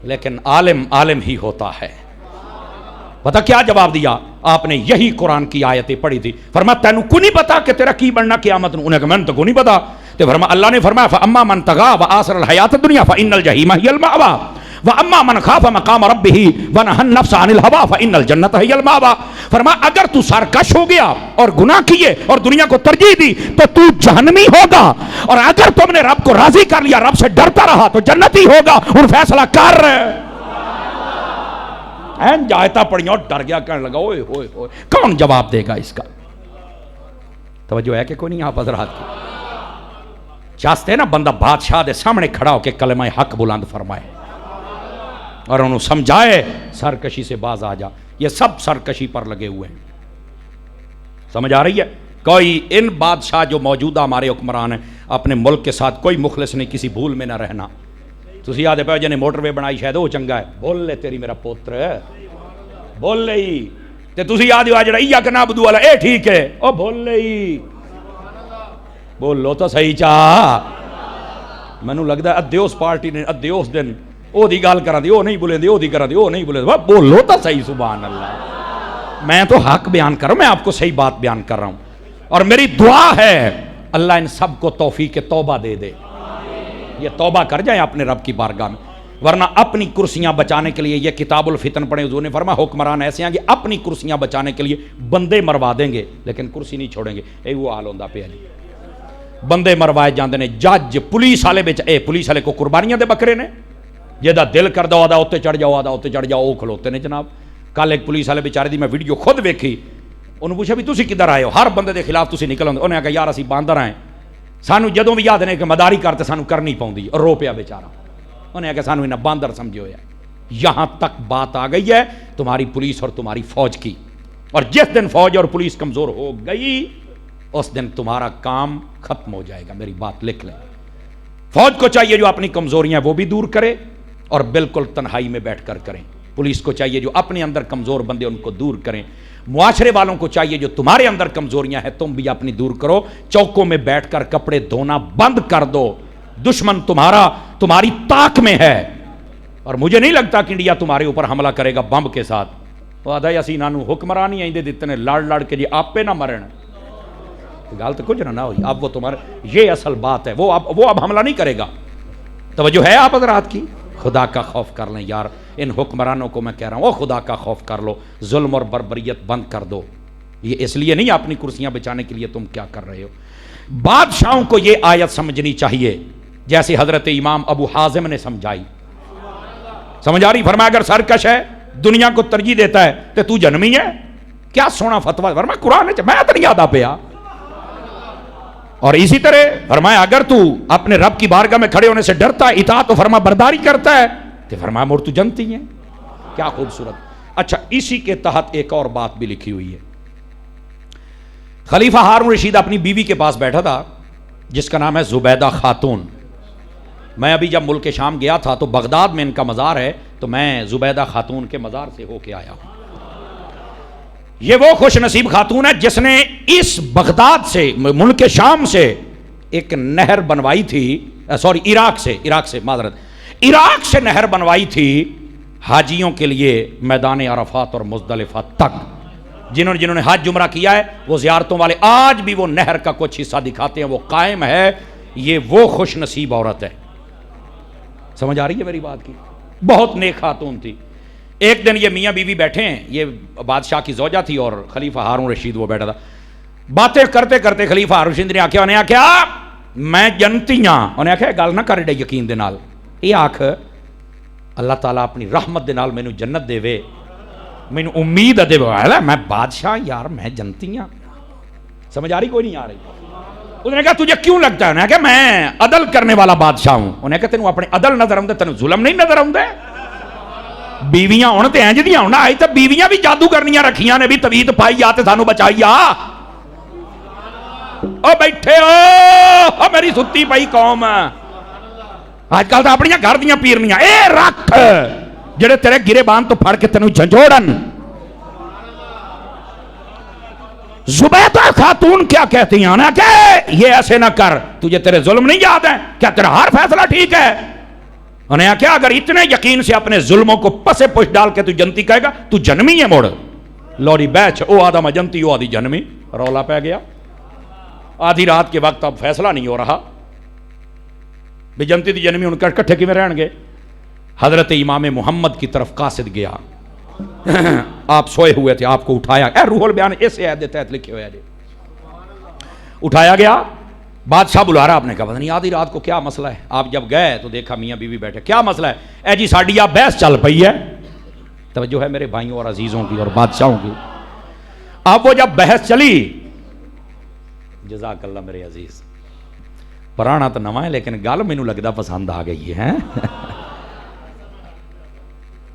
لیکن عالم عالم ہی ہوتا ہے. پتہ کیا جواب دیا آپ نے؟ یہی قرآن کی آیتیں پڑھی تھی. فرمایا تینوں کو نہیں پتا کہ تیرا کی بننا قیامت. انہیں کہا میں نے تو کو نہیں پتا. تو فرمایا اللہ نے فرمایا فَأَمَّا مَنْ طَغَىٰ وَآثَرَ الْحَيَاةَ الدُّنْيَا فَإِنَّ الْجَحِيمَ هِيَ الْمَأْوَىٰ وَأَمَّا مَنْ خَافَ مَقَامَ رَبِّهِ وَنَهَى النَّفْسَ عَنِ الْهَوَىٰ فَإِنَّ الْجَنَّةَ هِيَ الْمَأْوَىٰ۔ فرمایا اگر تو سرکش ہو گیا اور گناہ کیے اور دنیا کو ترجیح دی تو جہنمی ہوگا، اور اگر تم نے رب کو راضی کر لیا، رب سے ڈرتا رہا تو جنتی ہوگا۔ اور فیصلہ کر جایتا پڑی اور ڈر گیا، کہنے لگا اوئے ہوئے ہوئے کون جواب دے گا اس کا؟ توجہ ہے کہ کوئی نہیں آپ حضرات کی؟ چاہتے نا بندہ بادشاہ دے سامنے کھڑا ہو کے کلمہ حق بلند فرمائے اور انہوں سمجھائے سرکشی سے باز آ جا۔ یہ سب سرکشی پر لگے ہوئے ہیں، سمجھ آ رہی ہے؟ کوئی ان بادشاہ جو موجودہ ہمارے حکمران ہیں اپنے ملک کے ساتھ کوئی مخلص نہیں، کسی بھول میں نہ رہنا۔ تسی یاد ہے جنہیں موٹر وے بنائی شاید وہ چنگا ہے، بول لے تیری میرا پوتر بول لے ہی تے تسی یاد ہو جڑا ایاک نعبد والا اے ٹھیک ہے او بول لے ہی بول لو تو صحیح چاہ۔ مینوں لگدا ہے ادھے اس پارٹی نے ادھے اس دن او دی گل کراں دی او نہیں بولے دی او دی کراں دی او نہیں بولے دی، بول لو تو صحیح سبحان اللہ۔ میں تو حق بیان کر رہا ہوں، میں آپ کو صحیح بات بیان کر رہا ہوں، اور میری دعا ہے اللہ ان سب کو توفیق توبہ دے دے، یہ توبہ کر جائیں اپنے رب کی بارگاہ میں، ورنہ اپنی کرسیاں بچانے کے لیے یہ کتاب الفتن پڑھیں۔ حضور نے فرمایا حکمران ایسے ہیں کہ اپنی کرسیاں بچانے کے لیے بندے مروا دیں گے لیکن کرسی نہیں چھوڑیں گے۔ اے وہ حال ہوندا پیا جی، بندے مروائے جاندے نے، جج پولیس والے وچ اے پولیس والے کو قربانیاں دے بکرے نے، جہدا دل کردا آدھا اوتے چڑھ جاؤ آدھا اوتے چڑھ جاؤ، وہ کھلوتے نے جناب۔ کل ایک پولیس والے بیچارے دی میں ویڈیو خود ویکھی، انہوں پوچھا بھی تسی کدھر آئے ہو؟ ہر بندے دے خلاف تسی نکل آندے، انہیں کہا یار اسی باندر آئے، سانو جدوں بھی یاد نہیں کہ مداری کرتے سانو کرنی پاؤندی، اور رو پیا بیچارہ، انہیں کہا سانو انہیں باندر سمجھے ہویا۔ یہاں تک بات آ گئی ہے تمہاری پولیس اور تمہاری فوج کی، اور جس دن فوج اور پولیس کمزور ہو گئی اس دن تمہارا کام ختم ہو جائے گا، میری بات لکھ لیں۔ فوج کو چاہیے جو اپنی کمزوریاں وہ بھی دور کرے اور بالکل تنہائی میں بیٹھ کر کریں، پولیس کو چاہیے جو اپنے اندر کمزور بندے ان کو دور کریں، معاشرے والوں کو چاہیے جو تمہارے اندر کمزوریاں ہیں تم بھی اپنی دور کرو، چوکوں میں بیٹھ کر کپڑے دھونا بند کر دو، دشمن تمہاری طاق میں ہے، اور مجھے نہیں لگتا کہ انڈیا تمہارے اوپر حملہ کرے گا بم کے ساتھ۔ وہ آدھا اسی نانو حکمرانی آئندے دیتے ہیں لڑ لڑ کے جی آپ پہ نہ مرن، گال تو کچھ نہ ہوئی، اب وہ تمہارے یہ اصل بات ہے، وہ اب حملہ نہیں کرے گا۔ توجہ ہے آپ حضرات کی؟ خدا کا خوف کر لیں یار، ان حکمرانوں کو میں کہہ رہا ہوں، خدا کا خوف کر لو، ظلم اور بربریت بند کر دو۔ یہ اس لیے نہیں اپنی کرسیاں بچانے کے لیے تم کیا کر رہے ہو۔ بادشاہوں کو یہ آیت سمجھنی چاہیے جیسے حضرت امام ابو حازم نے سمجھائی، سمجھ آ رہی؟ فرمایا اگر سرکش ہے دنیا کو ترجیح دیتا ہے تو تو جنمی ہے، کیا سونا فتویٰ، فرمایا قرآن میں تو نہیں یاد آ پیا۔ اور اسی طرح فرمایا اگر تو اپنے رب کی بارگاہ میں کھڑے ہونے سے ڈرتا ہے، اطاعت و فرما برداری کرتا ہے، تو فرمایا مور تو جنتی ہے۔ کیا خوبصورت۔ اچھا اسی کے تحت ایک اور بات بھی لکھی ہوئی ہے۔ خلیفہ ہارون رشید اپنی بیوی کے پاس بیٹھا تھا جس کا نام ہے زبیدہ خاتون۔ میں ابھی جب ملک شام گیا تھا تو بغداد میں ان کا مزار ہے، تو میں زبیدہ خاتون کے مزار سے ہو کے آیا ہوں۔ یہ وہ خوش نصیب خاتون ہے جس نے اس بغداد سے ملک شام سے ایک نہر بنوائی تھی، عراق سے معذرت، عراق سے نہر بنوائی تھی حاجیوں کے لیے میدان عرفات اور مزدلفہ تک۔ جنہوں نے حج عمرہ کیا ہے وہ زیارتوں والے آج بھی وہ نہر کا کچھ حصہ دکھاتے ہیں، وہ قائم ہے۔ یہ وہ خوش نصیب عورت ہے، سمجھ آ رہی ہے میری بات کی؟ بہت نیک خاتون تھی۔ ایک دن یہ میاں بیوی بیٹھے ہیں، یہ بادشاہ کی زوجہ تھی اور خلیفہ ہارون رشید وہ بیٹھا تھا، باتیں کرتے کرتے خلیفہ ہارون رشید نے آکھیا، انہیں آکھیا میں جنتی ہاں، انہیں آکھیا گل نہ کر ڈے یقین دے نال، یہ آکھ اللہ تعالیٰ اپنی رحمت دے نال مینوں جنت دے وے، مینوں امید دے وے، میں بادشاہ یار میں جنتی ہاں۔ سمجھ آ رہی؟ کوئی نہیں آ رہی؟ انہوں نے کہا تجھے کیوں لگتا ہے؟ انہوں نے کہا میں عدل کرنے والا بادشاہ ہوں۔ انہوں نے کہا تینوں اپنے عدل نظر آؤندے، تینوں ظلم نہیں نظر آؤندے؟ بیویاں ہون تے انج دیاں ہونا، آئی تے بیویاں بھی جادو کرنیاں رکھیاں نے بھی توید پائی آ تے سانو بچائی آ۔ او بیٹھے او میری ستی پئی قوم، آج کل تو اپنی گھر دیاں پیرنیاں اے رکھ جڑے تیرے گرے بان تو پھڑ کے تینوں جھنجھوڑن۔ زبیدہ خاتون کیا کہتی ہیں؟ نا کہ یہ ایسے نہ کر، تجھے تیرے ظلم نہیں یاد ہے کیا؟ تیرا ہر فیصلہ ٹھیک ہے؟ انہیں کیا اگر اتنے یقین سے اپنے ظلموں کو پسے پش ڈال کے تو جنتی کہے گا تو جنمی ہے موڑ لوری بیچ، او آدھا میں جنتی او آدھی جنمی، رولا پہ گیا۔ آدھی رات کے وقت اب فیصلہ نہیں ہو رہا بھی جنتی دی جنمی ان کٹھے کی میں رہن گے۔ حضرت امام محمد کی طرف قاصد گیا، آپ سوئے ہوئے تھے، آپ کو اٹھایا، اے روح البیان ایسے عہد تحت لکھے ہوئے ہیں، اٹھایا گیا، بادشاہ بلا رہا، آپ نے کہا پتہ نہیں آدھی رات کو کیا مسئلہ ہے. آپ جب گئے تو دیکھا میاں بیوی بیٹھے، کیا مسئلہ ہے؟ اے جی ساڈی آپ بحث چل پئی ہے. توجہ ہے میرے بھائیوں اور عزیزوں کی اور بادشاہوں کی. اب وہ جب بحث چلی، جزاک اللہ میرے عزیز، پرانا تو نواں ہے لیکن گل مینوں لگدا پسند آ گئی ہے.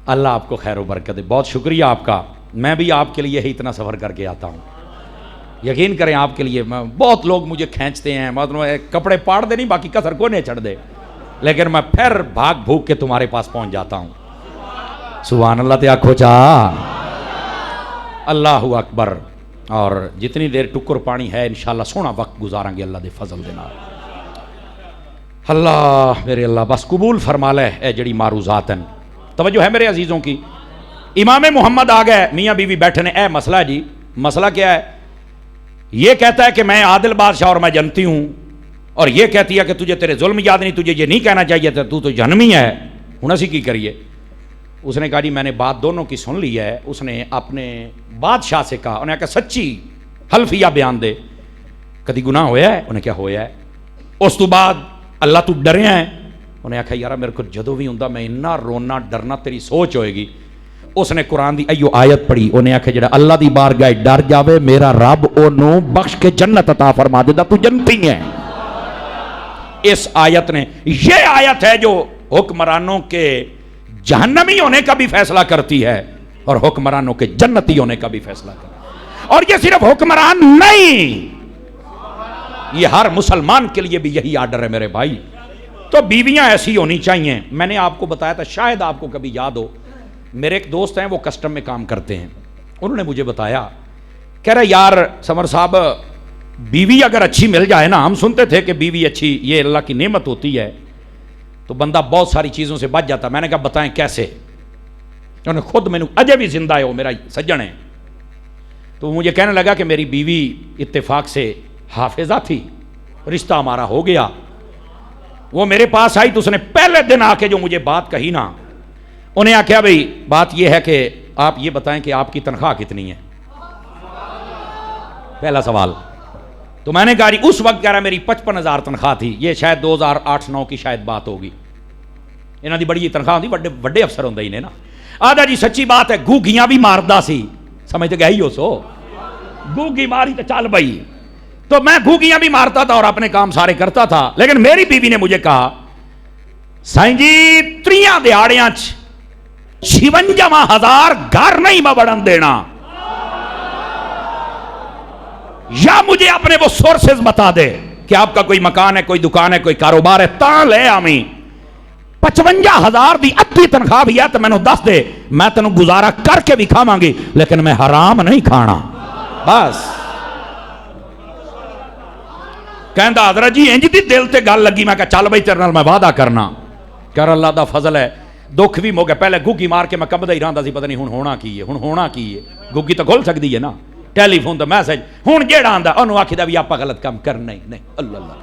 اللہ آپ کو خیر و برکت دے. بہت شکریہ آپ کا. میں بھی آپ کے لیے ہی اتنا سفر کر کے آتا ہوں. یقین کریں آپ کے لیے بہت لوگ مجھے کھینچتے ہیں، مطلب کپڑے پاڑ دے نہیں، باقی کسر کو نہیں چڑھ دے، لیکن میں پھر بھاگ بھوک کے تمہارے پاس پہنچ جاتا ہوں. سبحان اللہ تے آکھو چا اللہ اکبر. اور جتنی دیر ٹکر پانی ہے انشاءاللہ سونا وقت گزاریں گے اللہ دے فضل دے نال. اللہ میرے اللہ بس قبول فرما لے اے جڑی معروضات ہیں. توجہ ہے میرے عزیزوں کی. امام محمد آ گئے، میاں بیوی بیٹھے نے. اے مسئلہ ہے جی. مسئلہ کیا ہے؟ یہ کہتا ہے کہ میں عادل بادشاہ اور میں جنتی ہوں، اور یہ کہتی ہے کہ تجھے تیرے ظلم یاد نہیں، تجھے یہ نہیں کہنا چاہیے تھا، تو جہنمی ہے. ہن اسی کی کریے؟ اس نے کہا جی میں نے بات دونوں کی سن لی ہے. اس نے اپنے بادشاہ سے کہا، انہیں کہا سچی حلفیہ بیان دے، کدی گناہ ہویا ہے؟ انہیں کیا ہویا ہے. اس تو بعد اللہ تو ڈریا ہے؟ انہیں کہا یارا میرے کو جدوں بھی ہوندا میں اتنا رونا ڈرنا تیری سوچ ہوئے گی. اس نے قرآن دی ایو آیت پڑھی. انہیں آخیا جڑا اللہ دی بارگاہ ڈر جاوے میرا رب انہوں بخش کے جنت عطا فرما دے گا، تو جنتی ہے. اس آیت نے، یہ آیت ہے جو حکمرانوں کے جہنمی ہونے کا بھی فیصلہ کرتی ہے اور حکمرانوں کے جنتی ہونے کا بھی فیصلہ کرتی ہے. اور یہ صرف حکمران نہیں، یہ ہر مسلمان کے لیے بھی یہی آرڈر ہے میرے بھائی. تو بیویاں ایسی ہونی چاہیے. میں نے آپ کو بتایا تھا، شاید آپ کو کبھی یاد ہو، میرے ایک دوست ہیں وہ کسٹم میں کام کرتے ہیں. انہوں نے مجھے بتایا، کہہ رہے یار سمر صاحب بیوی اگر اچھی مل جائے نا، ہم سنتے تھے کہ بیوی اچھی یہ اللہ کی نعمت ہوتی ہے تو بندہ بہت ساری چیزوں سے بچ جاتا. میں نے کہا بتائیں کیسے؟ انہوں نے خود میں اجے بھی زندہ ہے، وہ میرا سجن ہے. تو وہ مجھے کہنے لگا کہ میری بیوی اتفاق سے حافظہ تھی، رشتہ ہمارا ہو گیا. وہ میرے پاس آئی تو اس نے پہلے دن آ کے جو مجھے بات کہی نا، انہیں آخیا بھئی بات یہ ہے کہ آپ یہ بتائیں کہ آپ کی تنخواہ کتنی ہے؟ پہلا سوال. تو میں نے کہا اس وقت کہہ رہا میری 55,000 تنخواہ تھی. یہ شاید 2008-9 کی شاید بات ہوگی. انہاں دی بڑی تنخواہ ہوندی، بڑے بڑے افسر ہوندے ہی نے نا. آدھا جی سچی بات ہے، گوگیاں بھی ماردا سی. سمجھتے گئے ہی ہو سو گوگی ماری تو چل بھئی. تو میں گوگیاں بھی مارتا تھا اور اپنے کام سارے کرتا تھا. لیکن میری بیوی نے مجھے کہا سائیں جی 3 دیہاڑیاں 56,000 گھر نہیں میں بڑھن دینا، یا مجھے اپنے وہ سورسز بتا دے کہ آپ کا کوئی مکان ہے، کوئی دکان ہے، کوئی کاروبار ہے، تاں لے آمی 55,000 دی ادھی تنخواہ بھی ہے تو میں نے دس دے، میں تینوں گزارا کر کے بھی کھاواں گی لیکن میں حرام نہیں کھانا. بس کہندا حضرت جی انج دی دل تے گل لگی. میں کہا چل بھائی تیرے نال میں وعدہ کرنا. کہہ رہا اللہ دا فضل ہے دکھ بھی مو گیا. پہلے گگی مار کے میں کبدا ہی رہندا سی، پتہ نہیں ہن ہونا کی ہے. ہن ہونا کی ہے؟ گگی تو کھول سکدی ہے نا ٹیلی فون تے میسج. ہن جیڑا آندا اونوں آکھدا بھی آپا غلط کام کرنا ہی نہیں. اللہ اللہ.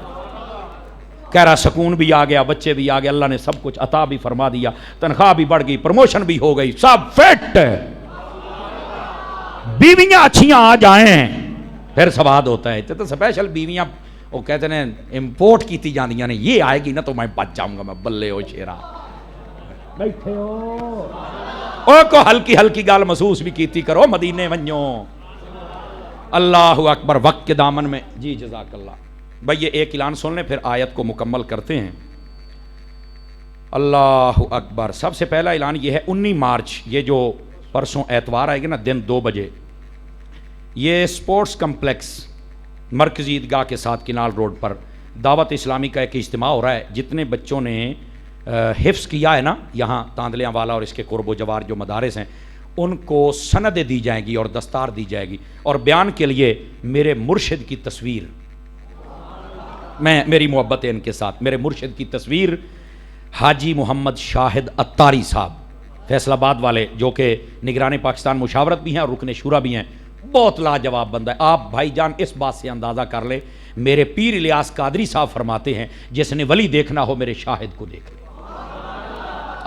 کہہ رہا سکون بھی آ گیا، بچے بھی آ گئے، اللہ نے سب کچھ عطا بھی فرما دیا، تنخواہ بھی بڑھ گئی، پروموشن بھی ہو گئی، سب فٹ. بیویاں اچھیاں آ جائیں پھر سواد ہوتا ہے. تو سپیشل بیویاں وہ کہتے ہیں امپورٹ کیتی جاندیاں نے، یہ آئے گی نا تو میں بچ جاؤں گا. میں بلے ہو شیرا بیٹھے ہو او کو ہلکی ہلکی گال محسوس بھی کیتی کرو، مدینے ونجو. اللہ اکبر. وقت کے دامن میں جی جزاک اللہ. بھائی یہ ایک اعلان سن لیں پھر آیت کو مکمل کرتے ہیں. اللہ اکبر. سب سے پہلا اعلان یہ ہے 19 مارچ، یہ جو پرسوں اتوار آئے گا نا دن 2 بجے، یہ سپورٹس کمپلیکس مرکزی عیدگاہ کے ساتھ کنال روڈ پر دعوت اسلامی کا ایک اجتماع ہو رہا ہے. جتنے بچوں نے حفظ کیا ہے نا یہاں تاندلیاں والا اور اس کے قرب و جوار جو مدارس ہیں، ان کو سندیں دی جائیں گی اور دستار دی جائے گی. اور بیان کے لیے میرے مرشد کی تصویر، میری محبت ہے ان کے ساتھ، میرے مرشد کی تصویر حاجی محمد شاہد اتاری صاحب فیصل آباد والے، جو کہ نگران پاکستان مشاورت بھی ہیں اور رکن شورا بھی ہیں. بہت لاجواب بندہ ہے. آپ بھائی جان اس بات سے اندازہ کر لیں، میرے پیر الیاس قادری صاحب فرماتے ہیں جس نے ولی دیکھنا ہو میرے شاہد کو دیکھ لے.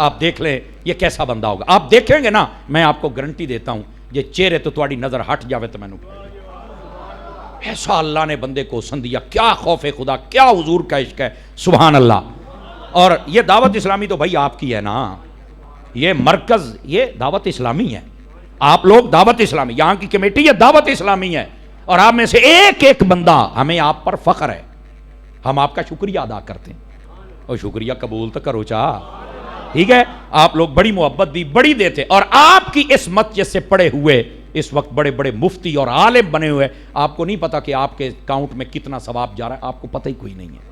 آپ دیکھ لیں یہ کیسا بندہ ہوگا. آپ دیکھیں گے نا, میں آپ کو گارنٹی دیتا ہوں یہ چہرے تو تھوڑی نظر ہٹ جاوے تو میں ایسا اللہ نے بندے کو حسن دیا. کیا خوف خدا, کیا حضور کا عشق ہے, سبحان اللہ. اور یہ دعوت اسلامی تو بھائی آپ کی ہے نا, یہ مرکز یہ دعوت اسلامی ہے. آپ لوگ دعوت اسلامی, یہاں کی کمیٹی یہ دعوت اسلامی ہے, اور آپ میں سے ایک ایک بندہ, ہمیں آپ پر فخر ہے, ہم آپ کا شکریہ ادا کرتے ہیں. اور شکریہ قبول تو کرو چاہ, ٹھیک ہے. آپ لوگ بڑی محبت دی, بڑی دیتے, اور آپ کی اس مسجد سے پڑے ہوئے اس وقت بڑے بڑے مفتی اور عالم بنے ہوئے, آپ کو نہیں پتا کہ آپ کے اکاؤنٹ میں کتنا ثواب جا رہا ہے, آپ کو پتہ ہی کوئی نہیں ہے.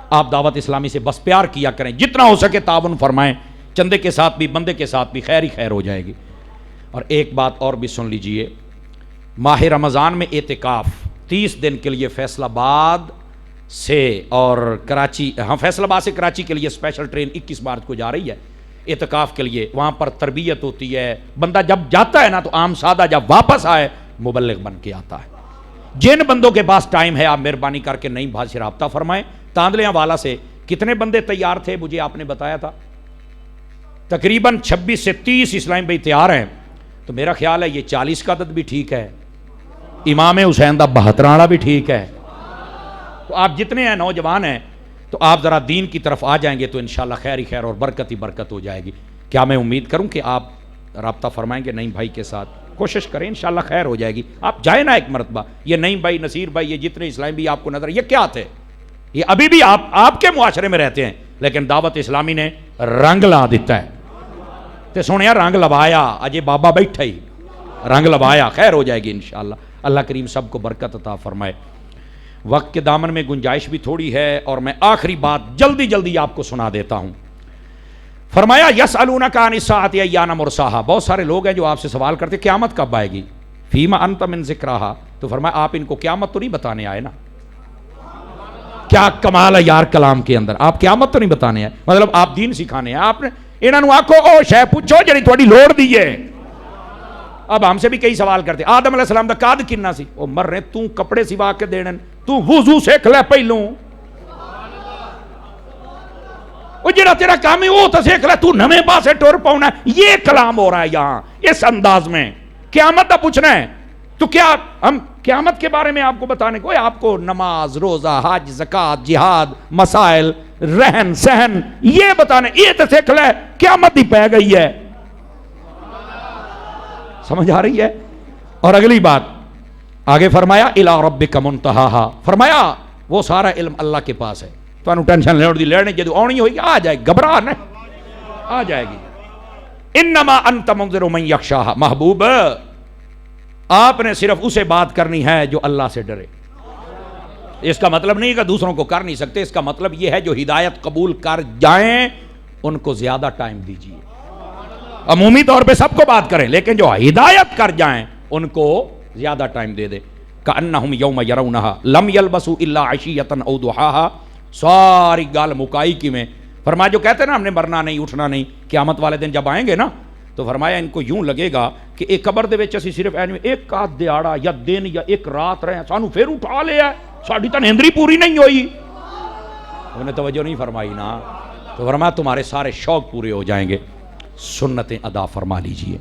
آپ دعوت اسلامی سے بس پیار کیا کریں, جتنا ہو سکے تعاون فرمائیں, چندے کے ساتھ بھی بندے کے ساتھ بھی خیر ہی خیر ہو جائے گی. اور ایک بات اور بھی سن لیجئے, ماہ رمضان میں اعتکاف 30 دن کے لیے فیصل آباد سے اور کراچی, فیصل آباد سے کراچی کے لیے اسپیشل ٹرین 21 مارچ کو جا رہی ہے اعتکاف کے لیے. وہاں پر تربیت ہوتی ہے, بندہ جب جاتا ہے نا تو عام سادہ جب واپس آئے مبلغ بن کے آتا ہے. جن بندوں کے پاس ٹائم ہے آپ مہربانی کر کے نئی بات سے رابطہ فرمائیں. تاندلیاں والا سے کتنے بندے تیار تھے مجھے آپ نے بتایا تھا, تقریباً 26 سے 30 اسلام بھائی تیار ہیں. تو میرا خیال ہے یہ 40 کا عدد بھی ٹھیک ہے, امام حسین دا 72 والا بھی ٹھیک ہے. تو آپ جتنے ہیں نوجوان ہیں تو آپ ذرا دین کی طرف آ جائیں گے تو انشاءاللہ خیر ہی خیر اور برکت ہی برکت ہو جائے گی. کیا میں امید کروں کہ آپ رابطہ فرمائیں گے نعیم بھائی کے ساتھ, کوشش کریں انشاءاللہ خیر ہو جائے گی. آپ جائیں نا ایک مرتبہ. یہ نعیم بھائی, نصیر بھائی, یہ جتنے اسلام بھی آپ کو نظر, یہ کیا تھے, یہ ابھی بھی آپ کے معاشرے میں رہتے ہیں, لیکن دعوت اسلامی نے رنگ لا دیتا ہے. تے سنیا رنگ لوایا, اجے بابا بیٹھا ہی رنگ لوایا, خیر ہو جائے گی انشاءاللہ. اللہ کریم سب کو برکت عطا فرمائے. وقت کے دامن میں گنجائش بھی تھوڑی ہے, اور میں آخری بات جلدی جلدی آپ کو سنا دیتا ہوں. فرمایا یسألونک عن الساعۃ ایان مرساہا, بہت سارے لوگ ہیں جو آپ سے سوال کرتے قیامت کب آئے گی, فیما انت من ذکرہا, تو فرمایا آپ ان کو قیامت تو نہیں بتانے آئے نا. کیا کمال ہے یار کلام کے اندر, آپ قیامت تو نہیں بتانے آئے, مطلب آپ دین سکھانے ہیں. آپ نے انہاں نو آکھو او شے پوچھو جڑی تہاڈی لوڑ دی ہے. اب ہم سے بھی کئی سوال کرتے, آدم علیہ السلام دا قد کنا سی, او مر رہے تو کپڑے سوا کے دینے, تو وضو سیکھ لے پہلوں, او جڑا تیرا کام ہے وہ تو سیکھ لے, تو نویں پاسے ٹر پاؤنا. یہ کلام ہو رہا ہے یہاں اس انداز میں. قیامت دا پوچھنا ہے تو کیا ہم قیامت کے بارے میں آپ کو بتانے کو, آپ کو نماز, روزہ, حج, زکوٰۃ, جہاد, مسائل, رہن سہن یہ بتانے, یہ تو سیکھ لے, قیامت ہی پہ گئی ہے. سمجھ آ رہی ہے. اور اگلی بات آگے فرمایا الی ربک منتہاہا, فرمایا وہ سارا علم اللہ کے پاس ہے, تو انہوں ٹینشن لینے جدو آنی ہوئی آ جائے, گھبرا نہ, آ جائے گی. انما انت منذر من یخشاہا, محبوب آپ نے صرف اسے بات کرنی ہے جو اللہ سے ڈرے. اس کا مطلب نہیں کہ دوسروں کو کر نہیں سکتے, اس کا مطلب یہ ہے جو ہدایت قبول کر جائیں ان کو زیادہ ٹائم دیجیے. عمومی طور پہ سب کو بات کریں, لیکن جو ہدایت کر جائیں ان کو زیادہ ٹائم دے دے. کأنہم یوم یرونہا لم یلبسوا الا عشیۃ او ضحاہا, ساری گال مکائی کی میں. فرمایا جو کہتے ہیں نا ہم نے مرنا نہیں اٹھنا نہیں, قیامت والے دن جب آئیں گے نا تو فرمایا ان کو یوں لگے گا کہ ایک قبر دے وچ اسی صرف ایک آدھ دیہاڑا یا دن یا ایک رات رہے, سانو پھر اٹھا لیا, ساڈی تو نیندری پوری نہیں ہوئی. انہوں نے توجہ نہیں فرمائی نا, تو فرمایا تمہارے سارے شوق پورے ہو جائیں گے. سنتیں ادا فرما لیجئے.